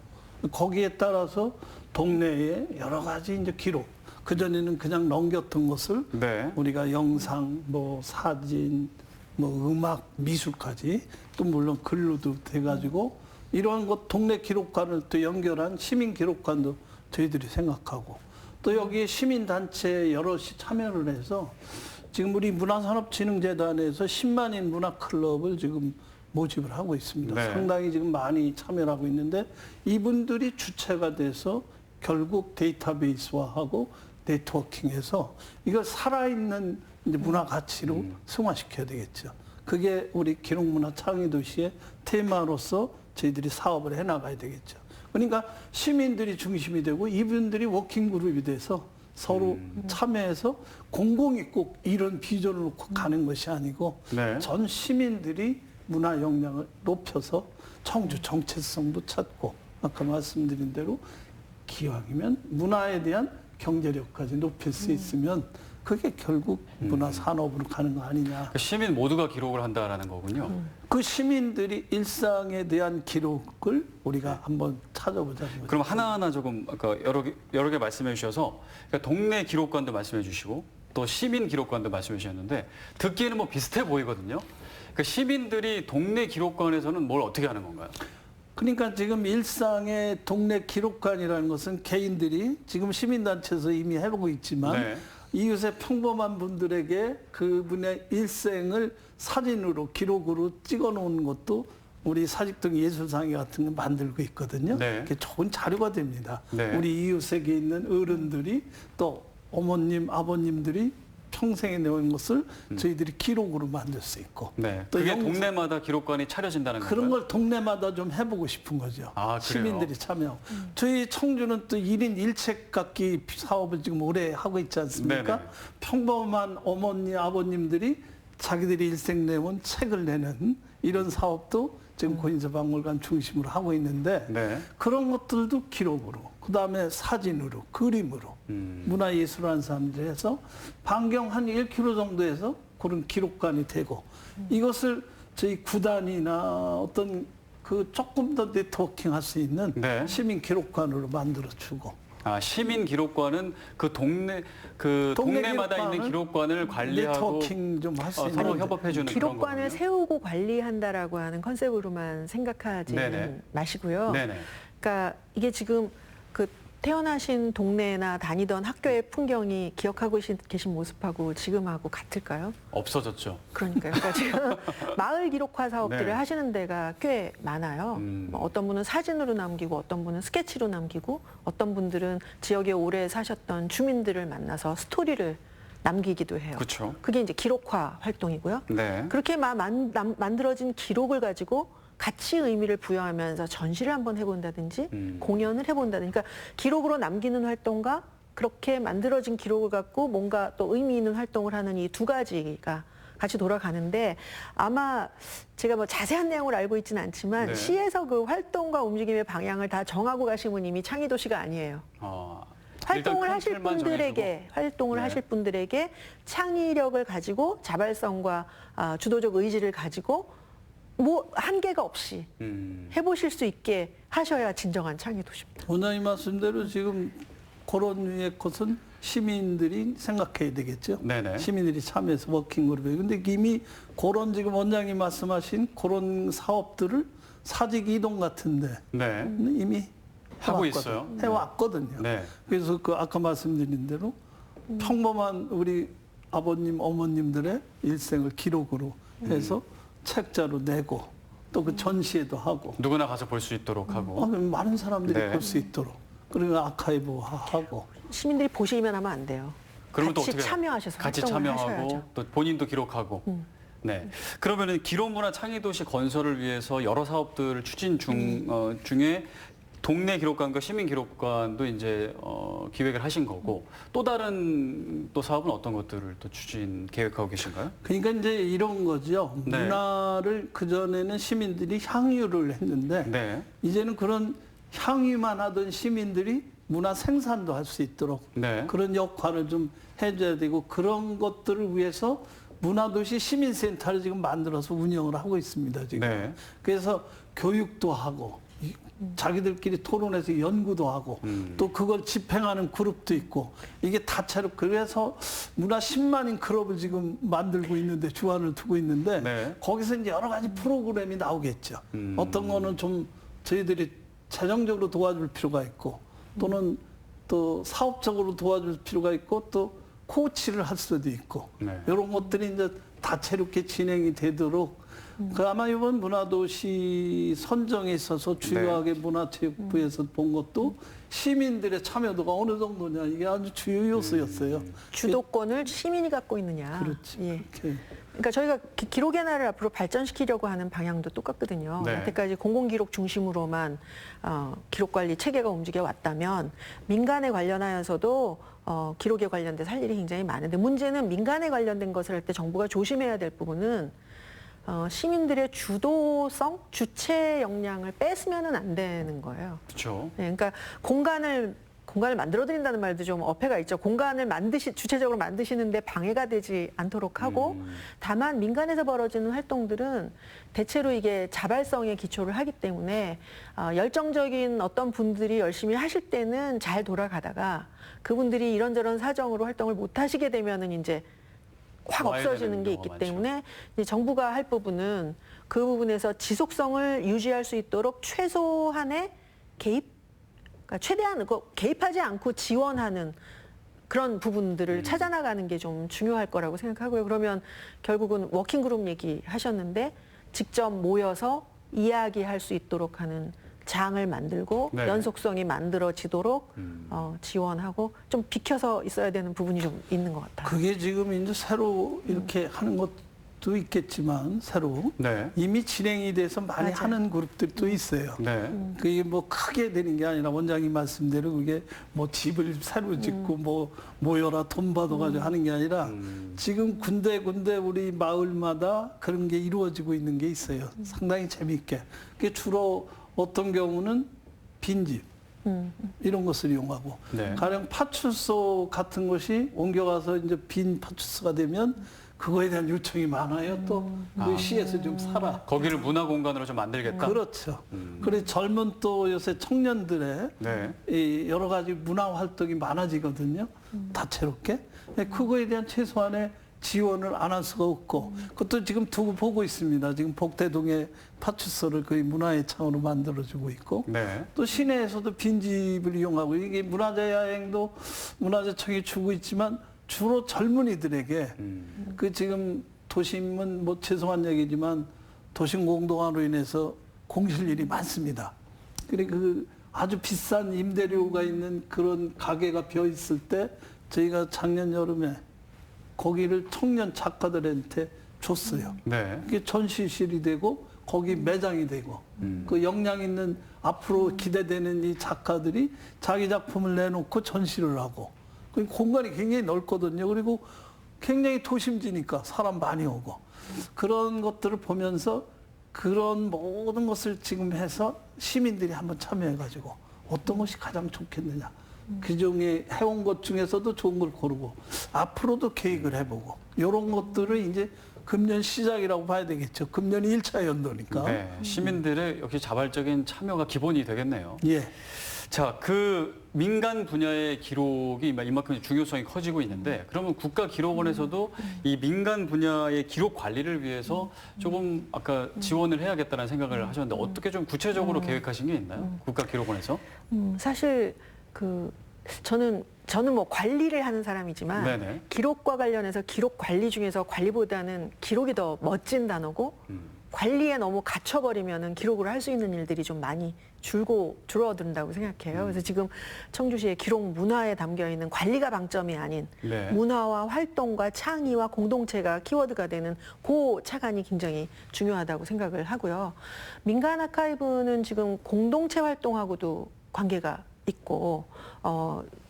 거기에 따라서 동네에 여러 가지 이제 기록 그전에는 그냥 넘겼던 것을 네. 우리가 영상, 뭐 사진, 뭐 음악, 미술까지 또 물론 글로도 돼가지고 이러한 것 동네 기록관을 또 연결한 시민 기록관도 저희들이 생각하고 또 여기에 시민단체 여럿이 참여를 해서 지금 우리 문화산업진흥재단에서 10만인 문화클럽을 지금 모집을 하고 있습니다. 네. 상당히 지금 많이 참여를 하고 있는데 이분들이 주체가 돼서 결국 데이터베이스화하고 네트워킹해서 이걸 살아있는 이제 문화 가치로 승화시켜야 되겠죠. 그게 우리 기록문화 창의도시의 테마로서 저희들이 사업을 해나가야 되겠죠. 그러니까 시민들이 중심이 되고 이분들이 워킹그룹이 돼서 서로 참여해서 공공이 꼭 이런 비전을 놓고 가는 것이 아니고 네. 전 시민들이 문화 역량을 높여서 청주 정체성도 찾고 아까 말씀드린 대로 기왕이면 문화에 대한 경제력까지 높일 수 있으면 그게 결국 문화 산업으로 가는 거 아니냐. 그 시민 모두가 기록을 한다라는 거군요. 그 시민들이 일상에 대한 기록을 우리가 한번 찾아보자는 거죠. 그럼 하나하나 조금 아까 여러 개 말씀해 주셔서 그러니까 동네 기록관도 말씀해 주시고 또 시민 기록관도 말씀해 주셨는데 듣기에는 뭐 비슷해 보이거든요. 그 시민들이 동네 기록관에서는 뭘 어떻게 하는 건가요? 그러니까 지금 일상의 동네 기록관이라는 것은 개인들이 지금 시민단체에서 이미 해보고 있지만 네. 이웃의 평범한 분들에게 그분의 일생을 사진으로 기록으로 찍어 놓은 것도 우리 사직동 예술상회 같은 거 만들고 있거든요. 네. 그게 좋은 자료가 됩니다. 네. 우리 이웃에게 있는 어른들이 또 어머님, 아버님들이 평생에 내온 것을 저희들이 기록으로 만들 수 있고 네. 또 그게 동네마다 기록관이 차려진다는 건가요? 그런 걸 동네마다 좀 해보고 싶은 거죠. 아, 그래요? 시민들이 참여. 저희 청주는 또 1인 1책 갖기 사업을 지금 오래 하고 있지 않습니까? 네네. 평범한 어머니, 아버님들이 자기들이 일생 내온 책을 내는 이런 사업도 지금 고인서박물관 중심으로 하고 있는데 네. 그런 것들도 기록으로, 그다음에 사진으로, 그림으로 문화예술하는 사람들이 해서 반경 한 1km 정도에서 그런 기록관이 되고 이것을 저희 구단이나 어떤 그 조금 더 네트워킹 할 수 있는 네. 시민 기록관으로 만들어 주고 아, 시민 기록관은 그 동네마다 기록관을 있는 기록관을 관리하고 네트워킹 좀 할 수 있는 서로 협업해주는 그런 기록관을 거군요. 세우고 관리한다라고 하는 컨셉으로만 생각하지는 네네. 마시고요. 네네. 그러니까 이게 지금 그 태어나신 동네나 다니던 학교의 풍경이 기억하고 계신 모습하고 지금하고 같을까요? 없어졌죠. 그러니까요. 그러니까 지금 마을 기록화 사업들을 네. 하시는 데가 꽤 많아요. 뭐 어떤 분은 사진으로 남기고 어떤 분은 스케치로 남기고 어떤 분들은 지역에 오래 사셨던 주민들을 만나서 스토리를 남기기도 해요. 그렇죠. 그게 이제 기록화 활동이고요. 네. 그렇게 만들어진 기록을 가지고 가치 의미를 부여하면서 전시를 한번 해본다든지 공연을 해본다든지 그러니까 기록으로 남기는 활동과 그렇게 만들어진 기록을 갖고 뭔가 또 의미 있는 활동을 하는 이 두 가지가 같이 돌아가는데 아마 제가 뭐 자세한 내용을 알고 있지는 않지만 네. 시에서 그 활동과 움직임의 방향을 다 정하고 가신 분 이미 창의도시가 아니에요. 활동을 일단 하실 큰 틀만 분들에게 활동을 네. 하실 분들에게 창의력을 가지고 자발성과 주도적 의지를 가지고 뭐 한계가 없이 해보실 수 있게 하셔야 진정한 창의도시입니다. 원장님 말씀대로 지금 그런 류의 것은 시민들이 생각해야 되겠죠. 네네. 시민들이 참여해서 워킹그룹에. 근데 이미 그런 지금 원장님 말씀하신 그런 사업들을 사직 이동 같은데 네. 이미 하고 해왔거든. 있어요. 해왔거든요. 네. 그래서 그 아까 말씀드린 대로 평범한 우리 아버님, 어머님들의 일생을 기록으로 해서 책자로 내고 또 그 전시회도 하고 누구나 가서 볼 수 있도록 하고. 많은 사람들이 네. 볼 수 있도록 그리고 아카이브하고 시민들이 보시기만 하면 안 돼요. 그러면 또 같이 어떻게 참여하셔서 같이 활동을 참여하고 하셔야죠. 또 본인도 기록하고. 네. 그러면은 기록문화 창의도시 건설을 위해서 여러 사업들을 추진 중에 동네 기록관과 시민 기록관도 이제 기획을 하신 거고 또 다른 또 사업은 어떤 것들을 또 추진 계획하고 계신가요? 그러니까 이제 이런 거죠. 네. 문화를 그전에는 시민들이 향유를 했는데 네. 이제는 그런 향유만 하던 시민들이 문화 생산도 할 수 있도록 네. 그런 역할을 좀 해줘야 되고 그런 것들을 위해서 문화도시 시민센터를 지금 만들어서 운영을 하고 있습니다. 지금. 네. 그래서 교육도 하고 자기들끼리 토론해서 연구도 하고 또 그걸 집행하는 그룹도 있고 이게 다채로 그래서 문화 10만인 클럽을 지금 만들고 있는데 주안을 두고 있는데 네. 거기서 이제 여러 가지 프로그램이 나오겠죠. 어떤 거는 좀 저희들이 재정적으로 도와줄 필요가 있고 또는 또 사업적으로 도와줄 필요가 있고 또 코치를 할 수도 있고 네. 이런 것들이 이제 다채롭게 진행이 되도록 그 아마 이번 문화도시 선정에 있어서 주요하게 문화체육부에서 본 것도 시민들의 참여도가 어느 정도냐 이게 아주 주요 요소였어요. 주도권을 시민이 갖고 있느냐. 그렇지. 예. 이렇게. 그러니까 저희가 기록의 날을 앞으로 발전시키려고 하는 방향도 똑같거든요. 네. 여태까지 공공기록 중심으로만 기록관리 체계가 움직여 왔다면 민간에 관련하여서도 기록에 관련돼서 할 일이 굉장히 많은데 문제는 민간에 관련된 것을 할 때 정부가 조심해야 될 부분은 시민들의 주도성, 주체 역량을 뺏으면은 안 되는 거예요. 그렇죠. 네, 그러니까 공간을 만들어 드린다는 말도 좀 어폐가 있죠. 공간을 주체적으로 만드시는데 방해가 되지 않도록 하고 다만 민간에서 벌어지는 활동들은 대체로 이게 자발성에 기초를 하기 때문에 열정적인 어떤 분들이 열심히 하실 때는 잘 돌아가다가 그분들이 이런저런 사정으로 활동을 못 하시게 되면은 이제 확 와야 없어지는 되는 게 경우가 있기 많죠. 때문에 이제 정부가 할 부분은 그 부분에서 지속성을 유지할 수 있도록 최소한의 개입, 그러니까 최대한 개입하지 않고 지원하는 그런 부분들을 찾아나가는 게 좀 중요할 거라고 생각하고요. 그러면 결국은 워킹그룹 얘기하셨는데 직접 모여서 이야기할 수 있도록 하는 장을 만들고 네. 연속성이 만들어지도록 지원하고 좀 비켜서 있어야 되는 부분이 좀 있는 것 같아요. 그게 지금 이제 새로 이렇게 하는 것도 있겠지만 새로 네. 이미 진행이 돼서 많이 맞아요. 하는 그룹들이 또 있어요. 네. 그게 뭐 크게 되는 게 아니라 원장님 말씀대로 그게 뭐 집을 새로 짓고 뭐 모여라 돈 받아가지고 하는 게 아니라 지금 군데군데 우리 마을마다 그런 게 이루어지고 있는 게 있어요. 상당히 재미있게. 그게 주로 어떤 경우는 빈집 이런 것을 이용하고 네. 가령 파출소 같은 것이 옮겨가서 이제 빈 파출소가 되면 그거에 대한 요청이 많아요. 또 그 시에서 좀 살아. 거기를 문화 공간으로 좀 만들겠다. 그렇죠. 그래 젊은 또 요새 청년들의 네. 이 여러 가지 문화 활동이 많아지거든요. 다채롭게. 그거에 대한 최소한의 지원을 안 할 수가 없고 그것도 지금 두고 보고 있습니다. 지금 복대동에 파출소를 거의 문화의 창으로 만들어주고 있고 네. 또 시내에서도 빈집을 이용하고 이게 문화재야행도 문화재청이 주고 있지만 주로 젊은이들에게 그 지금 도심은 뭐 죄송한 얘기지만 도심 공동화로 인해서 공실일이 많습니다. 그리고 그 아주 비싼 임대료가 있는 그런 가게가 비어 있을 때 저희가 작년 여름에 거기를 청년 작가들한테 줬어요. 네. 그게 전시실이 되고 거기 매장이 되고 그 역량 있는 앞으로 기대되는 이 작가들이 자기 작품을 내놓고 전시를 하고 그 공간이 굉장히 넓거든요. 그리고 굉장히 도심지니까 사람 많이 오고 그런 것들을 보면서 그런 모든 것을 지금 해서 시민들이 한번 참여해가지고 어떤 것이 가장 좋겠느냐. 그중에 해온 것 중에서도 좋은 걸 고르고 앞으로도 계획을 해보고 이런 것들을 이제 금년 시작이라고 봐야 되겠죠. 금년이 1차 연도니까. 네, 시민들의 역시 자발적인 참여가 기본이 되겠네요. 예. 자, 그 민간 분야의 기록이 이만큼 중요성이 커지고 있는데 그러면 국가기록원에서도 이 민간 분야의 기록 관리를 위해서 조금 아까 지원을 해야겠다는 생각을 하셨는데 어떻게 좀 구체적으로 계획하신 게 있나요? 국가기록원에서? 사실 저는 뭐 관리를 하는 사람이지만 네네. 기록과 관련해서 기록 관리 중에서 관리보다는 기록이 더 멋진 단어고 관리에 너무 갇혀버리면은 기록을 할 수 있는 일들이 좀 많이 줄어든다고 생각해요. 그래서 지금 청주시의 기록 문화에 담겨 있는 관리가 방점이 아닌 네. 문화와 활동과 창의와 공동체가 키워드가 되는 그 차관이 굉장히 중요하다고 생각을 하고요. 민간 아카이브는 지금 공동체 활동하고도 관계가 있고,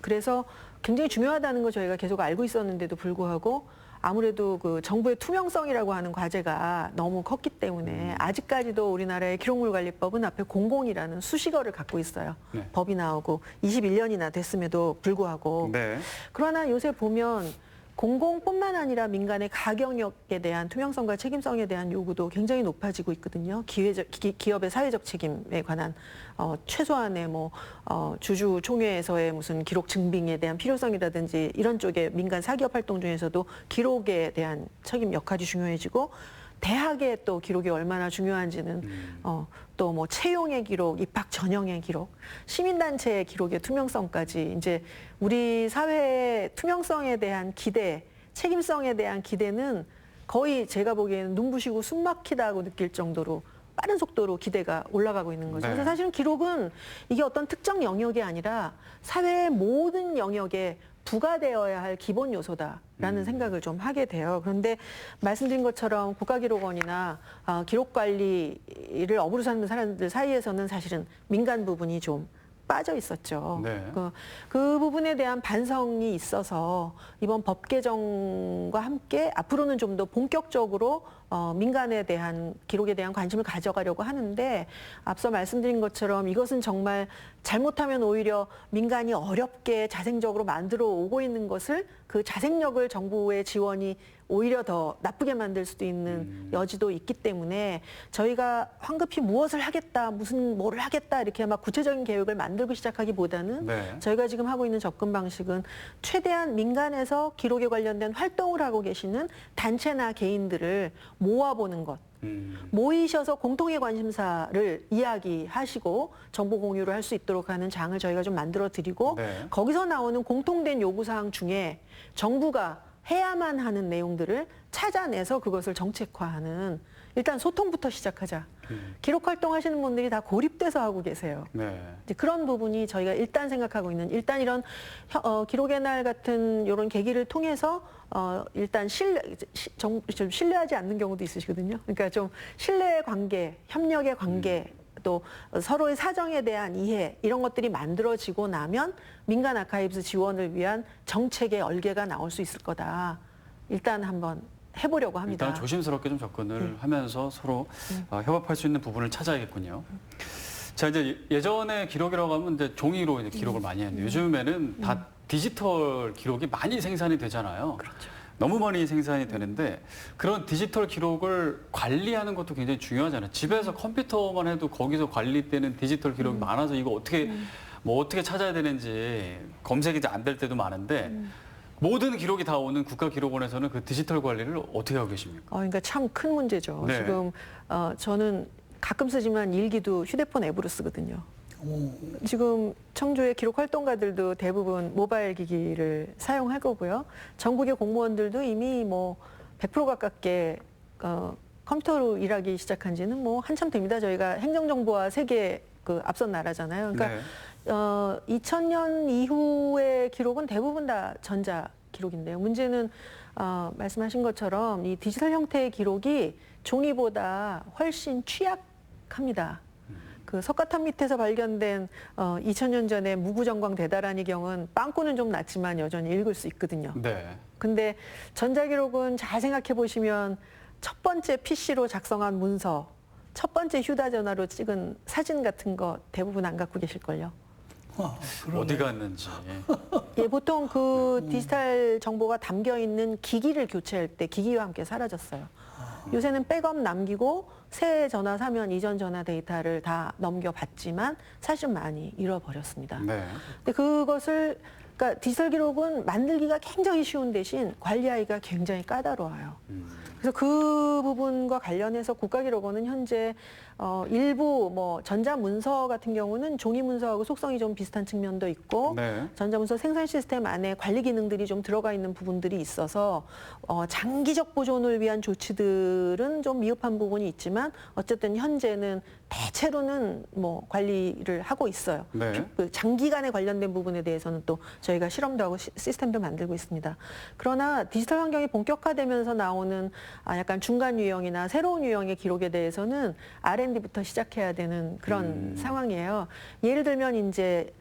그래서 굉장히 중요하다는 거 저희가 계속 알고 있었는데도 불구하고 아무래도 그 정부의 투명성이라고 하는 과제가 너무 컸기 때문에 아직까지도 우리나라의 기록물관리법은 앞에 공공이라는 수식어를 갖고 있어요. 네. 법이 나오고 21년이나 됐음에도 불구하고. 네. 그러나 요새 보면 공공뿐만 아니라 민간의 가경역에 대한 투명성과 책임성에 대한 요구도 굉장히 높아지고 있거든요. 기업의 사회적 책임에 관한 최소한의 주주 총회에서의 무슨 기록 증빙에 대한 필요성이라든지 이런 쪽의 민간 사기업 활동 중에서도 기록에 대한 책임 역할이 중요해지고 대학의 또 기록이 얼마나 중요한지는 또 뭐 채용의 기록, 입학 전형의 기록, 시민단체의 기록의 투명성까지 이제 우리 사회의 투명성에 대한 기대, 책임성에 대한 기대는 거의 제가 보기에는 눈부시고 숨막히다고 느낄 정도로 빠른 속도로 기대가 올라가고 있는 거죠. 네. 그래서 사실은 기록은 이게 어떤 특정 영역이 아니라 사회의 모든 영역에 부과되어야 할 기본 요소다라는 생각을 좀 하게 돼요. 그런데 말씀드린 것처럼 국가기록원이나 기록관리를 업으로 사는 사람들 사이에서는 사실은 민간 부분이 좀 빠져 있었죠. 네. 그 부분에 대한 반성이 있어서 이번 법 개정과 함께 앞으로는 좀 더 본격적으로 민간에 대한 기록에 대한 관심을 가져가려고 하는데 앞서 말씀드린 것처럼 이것은 정말 잘못하면 오히려 민간이 어렵게 자생적으로 만들어 오고 있는 것을 그 자생력을 정부의 지원이 오히려 더 나쁘게 만들 수도 있는 여지도 있기 때문에 저희가 황급히 무엇을 하겠다, 뭐를 하겠다 이렇게 막 구체적인 계획을 만들고 시작하기보다는 네. 저희가 지금 하고 있는 접근 방식은 최대한 민간에서 기록에 관련된 활동을 하고 계시는 단체나 개인들을 모아보는 것. 모이셔서 공통의 관심사를 이야기하시고 정보 공유를 할 수 있도록 하는 장을 저희가 좀 만들어 드리고 네. 거기서 나오는 공통된 요구사항 중에 정부가 해야만 하는 내용들을 찾아내서 그것을 정책화하는 일단 소통부터 시작하자. 기록 활동하시는 분들이 다 고립돼서 하고 계세요. 네. 이제 그런 부분이 저희가 일단 생각하고 있는 일단 이런 기록의 날 같은 이런 계기를 통해서 일단 좀 신뢰하지 않는 경우도 있으시거든요. 그러니까 좀 신뢰의 관계, 협력의 관계, 또 서로의 사정에 대한 이해 이런 것들이 만들어지고 나면 민간 아카이브스 지원을 위한 정책의 얼개가 나올 수 있을 거다. 일단 한번 해보려고 합니다. 일단 조심스럽게 좀 접근을 하면서 서로 협업할 수 있는 부분을 찾아야겠군요. 자, 이제 예전에 기록이라고 하면 이제 종이로 이제 기록을 많이 했는데 요즘에는 다 디지털 기록이 많이 생산이 되잖아요. 그렇죠. 너무 많이 생산이 되는데 그런 디지털 기록을 관리하는 것도 굉장히 중요하잖아요. 집에서 컴퓨터만 해도 거기서 관리되는 디지털 기록이 많아서 이거 어떻게 찾아야 되는지 검색이 안 될 때도 많은데 모든 기록이 다 오는 국가기록원에서는 그 디지털 관리를 어떻게 하고 계십니까? 그러니까 참 큰 문제죠. 네. 지금 저는 가끔 쓰지만 일기도 휴대폰 앱으로 쓰거든요. 지금 청주의 기록 활동가들도 대부분 모바일 기기를 사용할 거고요. 전국의 공무원들도 이미 100% 가깝게 컴퓨터로 일하기 시작한 지는 한참 됩니다. 저희가 행정정보와 세계 앞선 나라잖아요. 그러니까 네. 2000년 이후의 기록은 대부분 다 전자 기록인데요. 문제는 말씀하신 것처럼 이 디지털 형태의 기록이 종이보다 훨씬 취약합니다. 그 석가탑 밑에서 발견된 2000년 전에 무구정광 대다라니 경은 빵꾸는 좀 났지만 여전히 읽을 수 있거든요. 네. 근데 전자기록은 잘 생각해 보시면 첫 번째 PC로 작성한 문서, 첫 번째 휴대전화로 찍은 사진 같은 거 대부분 안 갖고 계실걸요. 어디 갔는지. 예, 보통 그 디지털 정보가 담겨 있는 기기를 교체할 때 기기와 함께 사라졌어요. 요새는 백업 남기고 새 전화 사면 이전 전화 데이터를 다 넘겨받지만 사실 많이 잃어버렸습니다. 네. 근데 그것을 그러니까 디지털 기록은 만들기가 굉장히 쉬운 대신 관리하기가 굉장히 까다로워요. 그래서 그 부분과 관련해서 국가기록원은 현재 일부 뭐 전자문서 같은 경우는 종이문서하고 속성이 좀 비슷한 측면도 있고 네. 전자문서 생산 시스템 안에 관리 기능들이 좀 들어가 있는 부분들이 있어서 장기적 보존을 위한 조치들은 좀 미흡한 부분이 있지만 어쨌든 현재는 대체로는 뭐 관리를 하고 있어요. 네. 그 장기간에 관련된 부분에 대해서는 또 저희가 실험도 하고 시스템도 만들고 있습니다. 그러나 디지털 환경이 본격화되면서 나오는 약간 중간 유형이나 새로운 유형의 기록에 대해서는 R&D부터 시작해야 되는 그런 상황이에요. 예를 들면 이제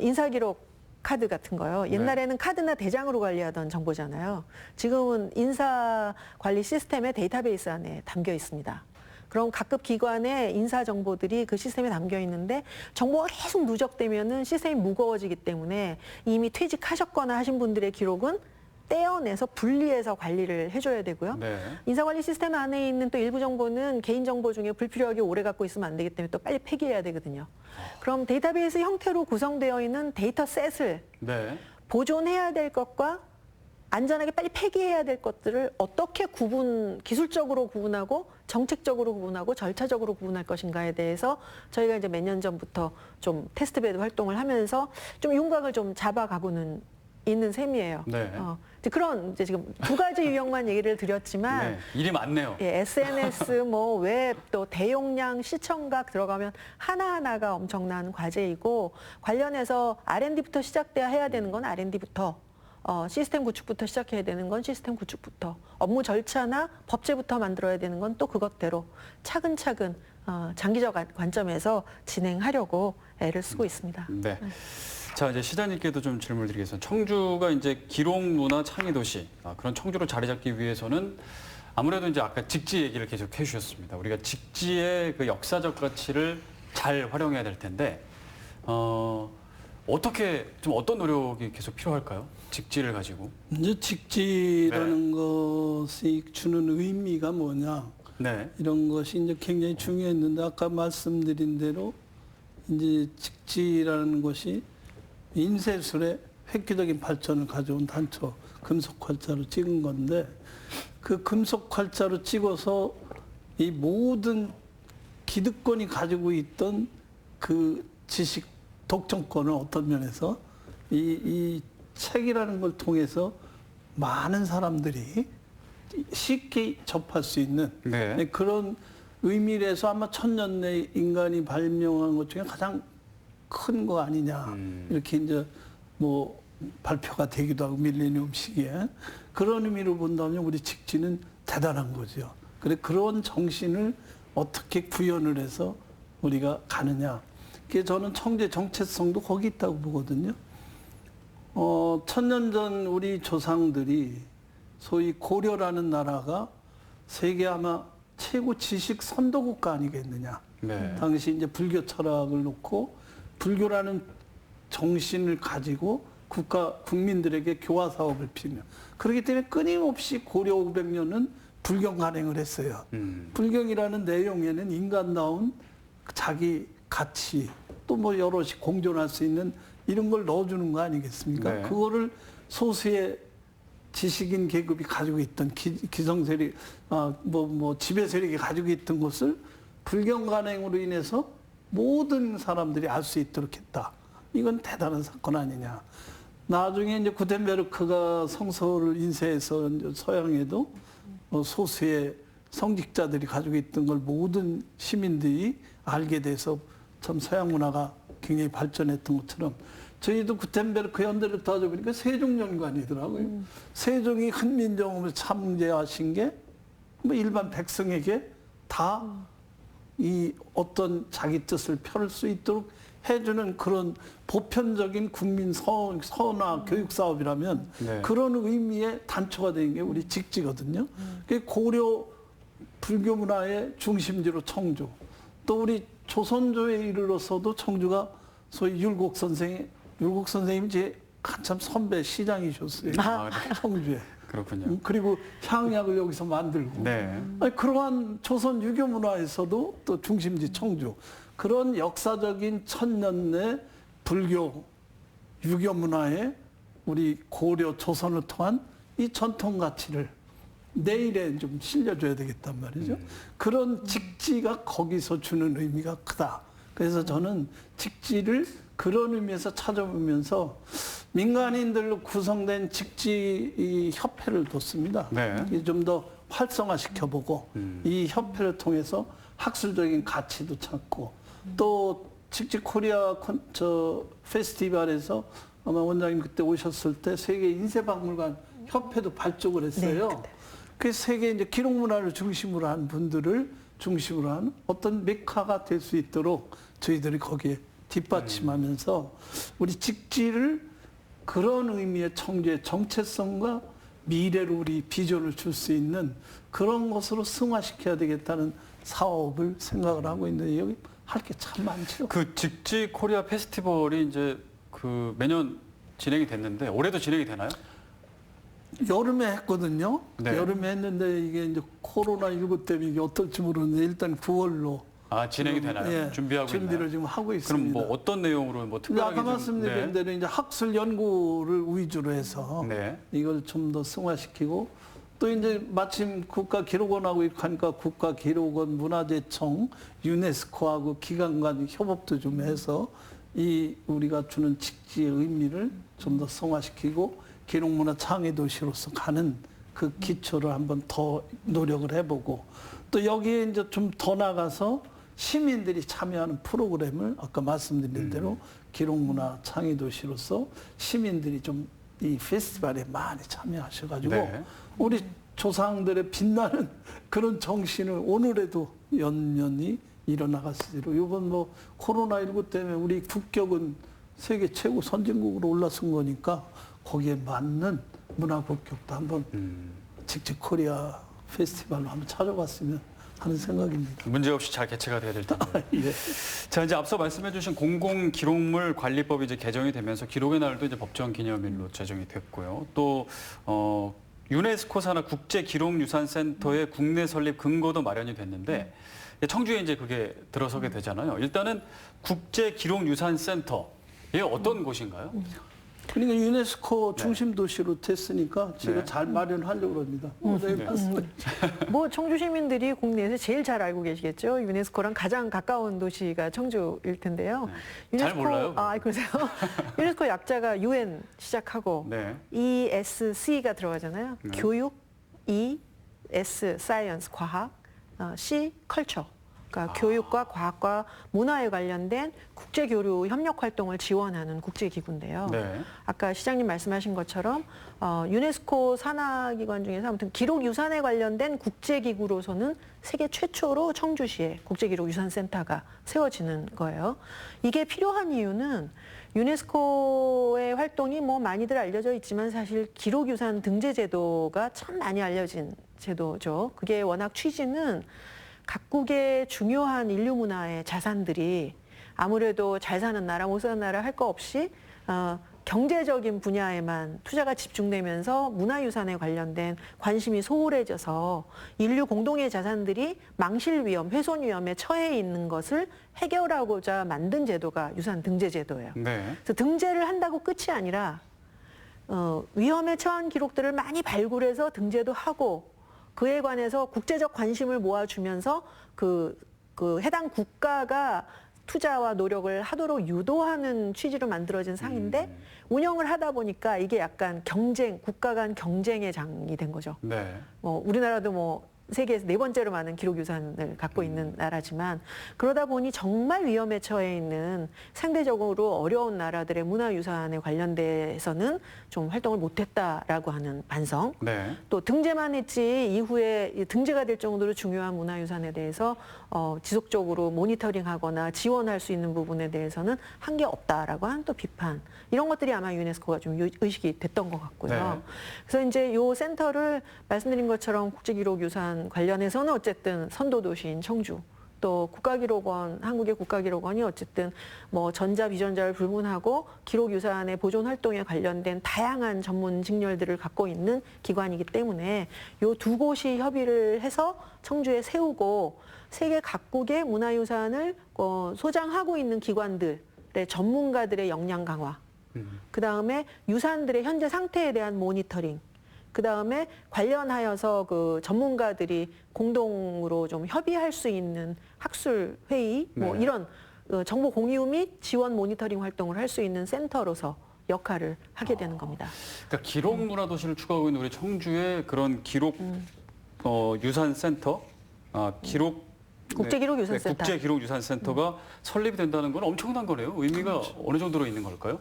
인사기록 카드 같은 거요. 옛날에는 카드나 대장으로 관리하던 정보잖아요. 지금은 인사 관리 시스템의 데이터베이스 안에 담겨 있습니다. 그럼 각급 기관의 인사 정보들이 그 시스템에 담겨 있는데 정보가 계속 누적되면은 시스템이 무거워지기 때문에 이미 퇴직하셨거나 하신 분들의 기록은 떼어내서 분리해서 관리를 해줘야 되고요. 네. 인사관리 시스템 안에 있는 또 일부 정보는 개인정보 중에 불필요하게 오래 갖고 있으면 안 되기 때문에 또 빨리 폐기해야 되거든요. 그럼 데이터베이스 형태로 구성되어 있는 데이터셋을 네. 보존해야 될 것과 안전하게 빨리 폐기해야 될 것들을 어떻게 기술적으로 구분하고 정책적으로 구분하고 절차적으로 구분할 것인가에 대해서 저희가 이제 몇 년 전부터 좀 테스트베드 활동을 하면서 좀 윤곽을 좀 잡아가고는 있는 셈이에요. 네. 이제 그런 이제 지금 두 가지 유형만 얘기를 드렸지만 네. 일이 많네요. 예, SNS, 뭐 웹, 또 대용량 시청각 들어가면 하나하나가 엄청난 과제이고 관련해서 R&D부터 시작돼야 해야 되는 건 R&D부터 시스템 구축부터 시작해야 되는 건 시스템 구축부터 업무 절차나 법제부터 만들어야 되는 건 또 그것대로 차근차근 장기적 관점에서 진행하려고 애를 쓰고 있습니다. 네. 자, 이제 시장님께도 좀 질문을 드리겠습니다. 청주가 이제 기록 문화 창의 도시, 그런 청주로 자리 잡기 위해서는 아무래도 이제 아까 직지 얘기를 계속 해주셨습니다. 우리가 직지의 그 역사적 가치를 잘 활용해야 될 텐데, 어떻게 좀 어떤 노력이 계속 필요할까요? 직지를 가지고. 이제 직지라는 것이 주는 의미가 뭐냐 네. 이런 것이 이제 굉장히 중요했는데 아까 말씀드린 대로 이제 직지라는 것이 인쇄술의 획기적인 발전을 가져온 단초 금속 활자로 찍은 건데 그 금속 활자로 찍어서 이 모든 기득권이 가지고 있던 그 지식 독점권을 어떤 면에서 이 책이라는 걸 통해서 많은 사람들이 쉽게 접할 수 있는 네. 그런 의미에서 아마 천년 내 인간이 발명한 것 중에 가장 큰 거 아니냐 이렇게 이제 뭐 발표가 되기도 하고 밀레니엄 시기에 그런 의미로 본다면 우리 직지는 대단한 거죠. 그래 그런 정신을 어떻게 구현을 해서 우리가 가느냐. 그게 저는 청주의 정체성도 거기 있다고 보거든요. 천년 전 우리 조상들이 소위 고려라는 나라가 세계 아마 최고 지식 선도국가 아니겠느냐. 네. 당시 이제 불교 철학을 놓고 불교라는 정신을 가지고 국민들에게 교화 사업을 피우며 그렇기 때문에 끊임없이 고려 500년은 불경 간행을 했어요. 불경이라는 내용에는 인간다운 자기 가치 또 뭐 여럿이 공존할 수 있는 이런 걸 넣어주는 거 아니겠습니까? 네. 그거를 소수의 지식인 계급이 가지고 있던 기성 세력, 지배 세력이 가지고 있던 것을 불경 간행으로 인해서 모든 사람들이 알 수 있도록 했다. 이건 대단한 사건 아니냐. 나중에 이제 구텐베르크가 성서를 인쇄해서 서양에도 소수의 성직자들이 가지고 있던 걸 모든 시민들이 알게 돼서 참 서양 문화가 굉장히 발전했던 것처럼 저희도 구텐베르크 연대를 따져보니까 세종연관이더라고요. 세종이 한민정음을 창제하신 게 뭐 일반 백성에게 다 이 어떤 자기 뜻을 펼 수 있도록 해주는 그런 보편적인 국민 선화 교육 사업이라면 네. 그런 의미의 단초가 된 게 우리 직지거든요. 그게 고려 불교 문화의 중심지로 청주, 또 우리 조선조에 이르러서도 청주가 소위 율곡 선생님이 제 한참 선배 시장이셨어요. 아, 네. 청주에. 그렇군요. 그리고 향약을 여기서 만들고. 네. 아니, 그러한 조선 유교 문화에서도 또 중심지 청주, 그런 역사적인 천년내 불교 유교 문화에 우리 고려 조선을 통한 이 전통 가치를 내일에 좀 실려줘야 되겠단 말이죠. 그런 직지가 거기서 주는 의미가 크다. 그래서 저는 직지를 그런 의미에서 찾아보면서 민간인들로 구성된 직지 이 협회를 뒀습니다. 네. 좀 더 활성화시켜보고 이 협회를 통해서 학술적인 가치도 찾고 또 직지 코리아 페스티벌에서 아마 원장님 그때 오셨을 때 세계 인쇄박물관 협회도 발족을 했어요. 네, 그 세계 이제 기록 문화를 중심으로 한 분들을 중심으로 한 어떤 메카가 될 수 있도록 저희들이 거기에 뒷받침하면서 우리 직지를 그런 의미의 청주의 정체성과 미래로 우리 비전을 줄 수 있는 그런 것으로 승화시켜야 되겠다는 사업을 생각을 하고 있는데 여기 할 게 참 많죠. 그 직지 코리아 페스티벌이 이제 그 매년 진행이 됐는데 올해도 진행이 되나요? 여름에 했거든요. 네. 여름에 했는데 이게 이제 코로나19 때문에 이게 어떨지 모르는데 일단 9월로 아, 진행이 되나요? 예, 준비하고 준비를 있나요? 지금 하고 그럼 있습니다. 뭐 어떤 내용으로 뭐 특별하게 아까 좀- 말씀드린 대로 이제 학술 연구를 위주로 해서 네. 이걸 좀 더 승화시키고 또 이제 마침 국가기록원하고 이렇게 하니까 국가기록원 문화재청 유네스코하고 기관 간 협업도 좀 해서 이 우리가 주는 직지의 의미를 좀 더 승화시키고 기록문화 창의 도시로서 가는 그 기초를 한번 더 노력을 해보고 또 여기에 이제 좀 더 나가서 시민들이 참여하는 프로그램을 아까 말씀드린 대로 기록문화 창의 도시로서 시민들이 좀 이 페스티벌에 많이 참여하셔가지고 네. 우리 조상들의 빛나는 그런 정신을 오늘에도 연연히 일어나갈 수 있도록 이번 뭐 코로나19 때문에 우리 국격은 세계 최고 선진국으로 올라선 거니까 거기에 맞는 문화 국격도 한번 직접 코리아 페스티벌로 한번 찾아봤으면 하는 생각입니다. 문제없이 잘 개최가 돼야 될 텐데. 예. 자, 이제 앞서 말씀해주신 공공기록물 관리법이 이제 개정이 되면서 기록의 날도 이제 법정 기념일로 제정이 됐고요. 또 유네스코 산하 국제기록유산센터의 국내 설립 근거도 마련이 됐는데 청주에 이제 그게 들어서게 되잖아요. 일단은 국제기록유산센터 이게 어떤 곳인가요? 그러니까 유네스코 중심 도시로 됐으니까 제가 네. 잘 마련하려고 합니다. 네. 뭐 청주 시민들이 국내에서 제일 잘 알고 계시겠죠. 유네스코랑 가장 가까운 도시가 청주일 텐데요. 네. 잘 몰라요, 아, 그러세요? 유네스코 약자가 UN 시작하고 네. ESC가 들어가잖아요. 네. 교육, E, S, 사이언스, 과학, C, 컬처. 그러니까 교육과 과학과 문화에 관련된 국제 교류 협력 활동을 지원하는 국제 기구인데요. 네. 아까 시장님 말씀하신 것처럼 유네스코 산하기관 중에서 아무튼 기록유산에 관련된 국제기구로서는 세계 최초로 청주시에 국제기록유산센터가 세워지는 거예요. 이게 필요한 이유는 유네스코의 활동이 뭐 많이들 알려져 있지만 사실 기록유산 등재제도가 참 많이 알려진 제도죠. 그게 워낙 취지는 각국의 중요한 인류 문화의 자산들이 아무래도 잘 사는 나라, 못 사는 나라 할 거 없이 경제적인 분야에만 투자가 집중되면서 문화유산에 관련된 관심이 소홀해져서 인류 공동의 자산들이 망실 위험, 훼손 위험에 처해 있는 것을 해결하고자 만든 제도가 유산 등재 제도예요. 네. 그래서 등재를 한다고 끝이 아니라 위험에 처한 기록들을 많이 발굴해서 등재도 하고 그에 관해서 국제적 관심을 모아주면서 그 해당 국가가 투자와 노력을 하도록 유도하는 취지로 만들어진 상인데 운영을 하다 보니까 이게 약간 경쟁, 국가 간 경쟁의 장이 된 거죠. 네. 우리나라도 뭐 세계에서 네 번째로 많은 기록 유산을 갖고 있는 나라지만 그러다 보니 정말 위험에 처해 있는 상대적으로 어려운 나라들의 문화유산에 관련돼서는 좀 활동을 못했다라고 하는 반성. 네. 또 등재만 했지 이후에 등재가 될 정도로 중요한 문화유산에 대해서 지속적으로 모니터링하거나 지원할 수 있는 부분에 대해서는 한 게 없다라고 한 또 비판. 이런 것들이 아마 유네스코가 좀 의식이 됐던 것 같고요. 네. 그래서 이제 요 센터를 말씀드린 것처럼 국제기록유산 관련해서는 어쨌든 선도도시인 청주, 또 국가기록원, 한국의 국가기록원이 어쨌든 뭐 전자, 비전자를 불문하고 기록유산의 보존 활동에 관련된 다양한 전문 직렬들을 갖고 있는 기관이기 때문에 요 두 곳이 협의를 해서 청주에 세우고 세계 각국의 문화유산을 소장하고 있는 기관들의 전문가들의 역량 강화, 그다음에 유산들의 현재 상태에 대한 모니터링, 그다음에 관련하여서 그 전문가들이 공동으로 좀 협의할 수 있는 학술 회의 뭐 네. 이런 정보 공유 및 지원 모니터링 활동을 할 수 있는 센터로서 역할을 하게 되는 겁니다. 그러니까 기록 문화 도시를 추구하고 있는 우리 청주의 그런 기록 유산 센터, 기록 국제기록유산센터. 국제기록유산센터가 설립이 된다는 건 엄청난 거네요. 의미가 어느 정도로 있는 걸까요?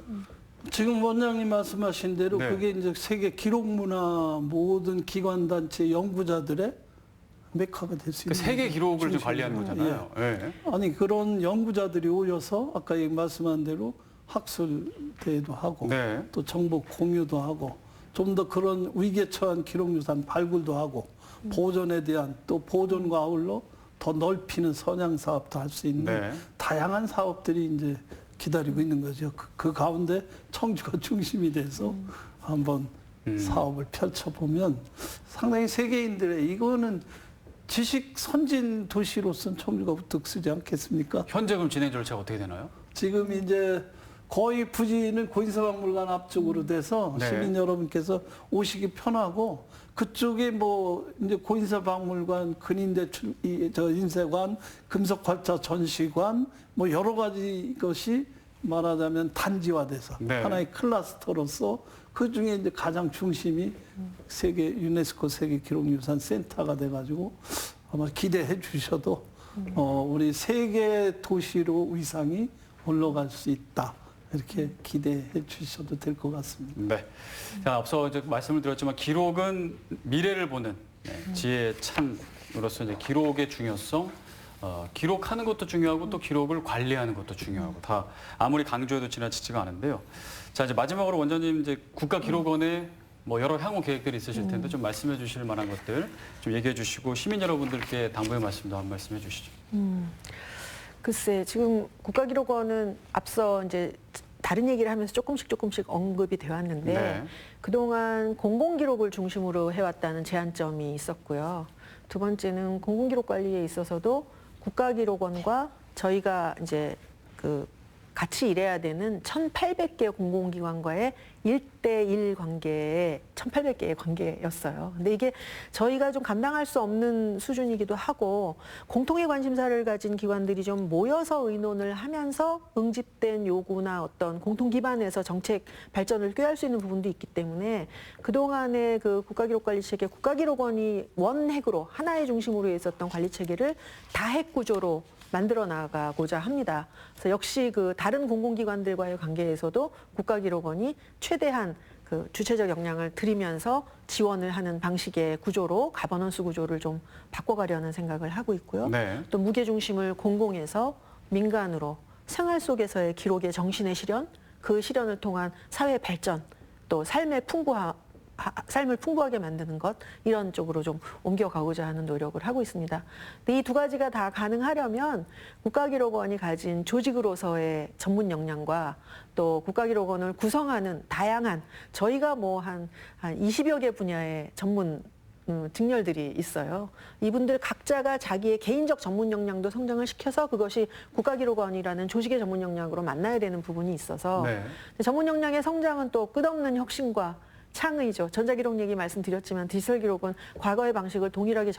지금 원장님 말씀하신 대로 네. 그게 이제 세계 기록문화 모든 기관 단체 연구자들의 메카가 될 수 그 있는 세계 기록을 좀 중심이에요. 관리하는 거잖아요. 예. 아니 그런 연구자들이 오셔서 아까 말씀한 대로 학술대회도 하고 네. 또 정보 공유도 하고 좀 더 그런 위기에 처한 기록유산 발굴도 하고 보존에 대한 또 보존과 아울러 더 넓히는 선양 사업도 할 수 있는 네. 다양한 사업들이 이제 기다리고 있는 거죠. 그 가운데 청주가 중심이 돼서 한번 사업을 펼쳐보면 상당히 세계인들의 이거는 지식 선진 도시로서는 청주가 우뚝 서지 않겠습니까? 현재 그럼 진행 절차가 어떻게 되나요? 지금 이제 거의 부지는 고인서박물관 앞쪽으로 돼서 네. 시민 여러분께서 오시기 편하고 그쪽에 뭐 이제 고인서박물관, 근인대 인쇄관, 금속활자 전시관 뭐 여러 가지 것이 말하자면 단지화돼서 네. 하나의 클러스터로서 그 중에 이제 가장 중심이 세계 유네스코 세계 기록유산 센터가 돼가지고 아마 기대해 주셔도 우리 세계 도시로 위상이 올라갈 수 있다. 이렇게 기대해 주셔도 될 것 같습니다. 네. 자, 앞서 이제 말씀을 드렸지만 기록은 미래를 보는 지혜의 창으로서 이제 기록의 중요성, 기록하는 것도 중요하고 또 기록을 관리하는 것도 중요하고 다 아무리 강조해도 지나치지가 않은데요. 자, 이제 마지막으로 원장님 이제 국가기록원에 뭐 여러 향후 계획들이 있으실 텐데 좀 말씀해 주실 만한 것들 좀 얘기해 주시고 시민 여러분들께 당부의 말씀도 한 말씀해 주시죠. 글쎄, 지금 국가기록원은 앞서 이제 다른 얘기를 하면서 조금씩 언급이 되어 왔는데 네. 그동안 공공기록을 중심으로 해왔다는 제한점이 있었고요. 두 번째는 공공기록 관리에 있어서도 국가기록원과 저희가 이제 그 같이 일해야 되는 1,800개 공공기관과의 1대1 관계에 1,800개의 관계였어요. 근데 이게 저희가 좀 감당할 수 없는 수준이기도 하고 공통의 관심사를 가진 기관들이 좀 모여서 의논을 하면서 응집된 요구나 어떤 공통 기반에서 정책 발전을 꾀할 수 있는 부분도 있기 때문에 그동안의 그 국가기록관리체계, 국가기록원이 원핵으로 하나의 중심으로 있었던 관리체계를 다핵 구조로 만들어 나가고자 합니다. 그래서 역시 그 다른 공공기관들과의 관계에서도 국가기록원이 최대한 그 주체적 역량을 들이면서 지원을 하는 방식의 구조로 가버넌스 구조를 좀 바꿔가려는 생각을 하고 있고요. 네. 또 무게중심을 공공에서 민간으로 생활 속에서의 기록의 정신의 실현, 그 실현을 통한 사회 발전, 또 삶을 풍부하게 만드는 것 이런 쪽으로 좀 옮겨가고자 하는 노력을 하고 있습니다. 이 두 가지가 다 가능하려면 국가기록원이 가진 조직으로서의 전문 역량과 또 국가기록원을 구성하는 다양한 저희가 뭐 한 20여 개 분야의 전문 직렬들이 있어요. 이분들 각자가 자기의 개인적 전문 역량도 성장을 시켜서 그것이 국가기록원이라는 조직의 전문 역량으로 만나야 되는 부분이 있어서 네. 전문 역량의 성장은 또 끝없는 혁신과 창의죠. 전자기록 얘기 말씀드렸지만 디지털 기록은 과거의 방식을 동일하게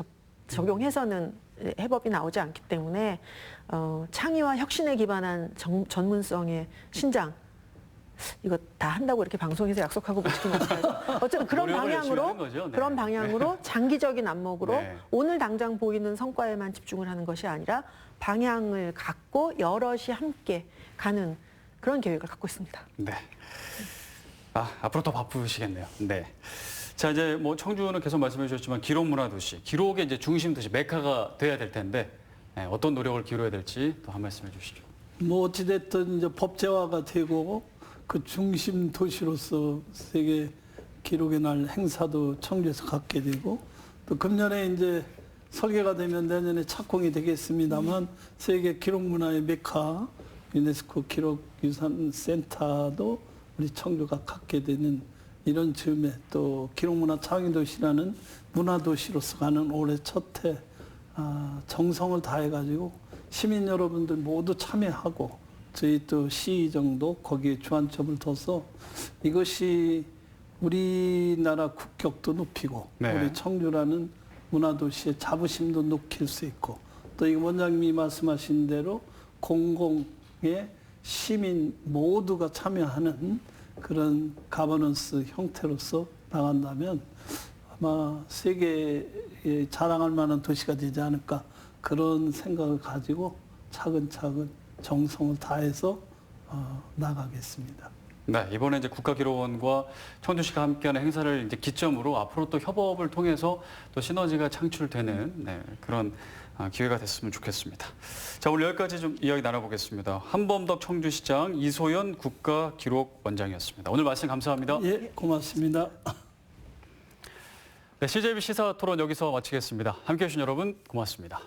적용해서는 해법이 나오지 않기 때문에 창의와 혁신에 기반한 전문성의 신장 이거 다 한다고 이렇게 방송에서 약속하고 못 지키면 어떡하죠? 어쨌든 그런 노력을 열심히 방향으로 하는 거죠. 네. 그런 방향으로 장기적인 안목으로 네. 오늘 당장 보이는 성과에만 집중을 하는 것이 아니라 방향을 갖고 여럿이 함께 가는 그런 계획을 갖고 있습니다. 네. 앞으로 더 바쁘시겠네요. 네. 자, 이제 뭐 청주는 계속 말씀해 주셨지만 기록문화도시, 기록의 이제 중심 도시, 메카가 돼야 될 텐데 네, 어떤 노력을 기울여야 될지 또 한 말씀해 주시죠. 뭐 어찌됐든 이제 법제화가 되고 그 중심 도시로서 세계 기록의 날 행사도 청주에서 갖게 되고 또 금년에 이제 설계가 되면 내년에 착공이 되겠습니다만 세계 기록문화의 메카 유네스코 기록유산센터도 우리 청주가 갖게 되는 이런 즈음에 또 기록문화 창의도시라는 문화도시로서 가는 올해 첫해 정성을 다해가지고 시민 여러분들 모두 참여하고 저희 또 시의정도 거기에 주안점을 둬서 이것이 우리나라 국격도 높이고 네. 우리 청주라는 문화도시의 자부심도 높일 수 있고 또 이 원장님이 말씀하신 대로 공공의 시민 모두가 참여하는 그런 가버넌스 형태로서 나간다면 아마 세계에 자랑할 만한 도시가 되지 않을까 그런 생각을 가지고 차근차근 정성을 다해서 나가겠습니다. 네, 이번에 이제 국가기록원과 청주시가 함께하는 행사를 이제 기점으로 앞으로 또 협업을 통해서 또 시너지가 창출되는 네, 그런 기회가 됐으면 좋겠습니다. 자, 오늘 여기까지 좀 이야기 나눠보겠습니다. 한범덕 청주시장, 이소연 국가기록원장이었습니다. 오늘 말씀 감사합니다. 예, 고맙습니다. 네, CJB 시사토론 여기서 마치겠습니다. 함께해 주신 여러분 고맙습니다.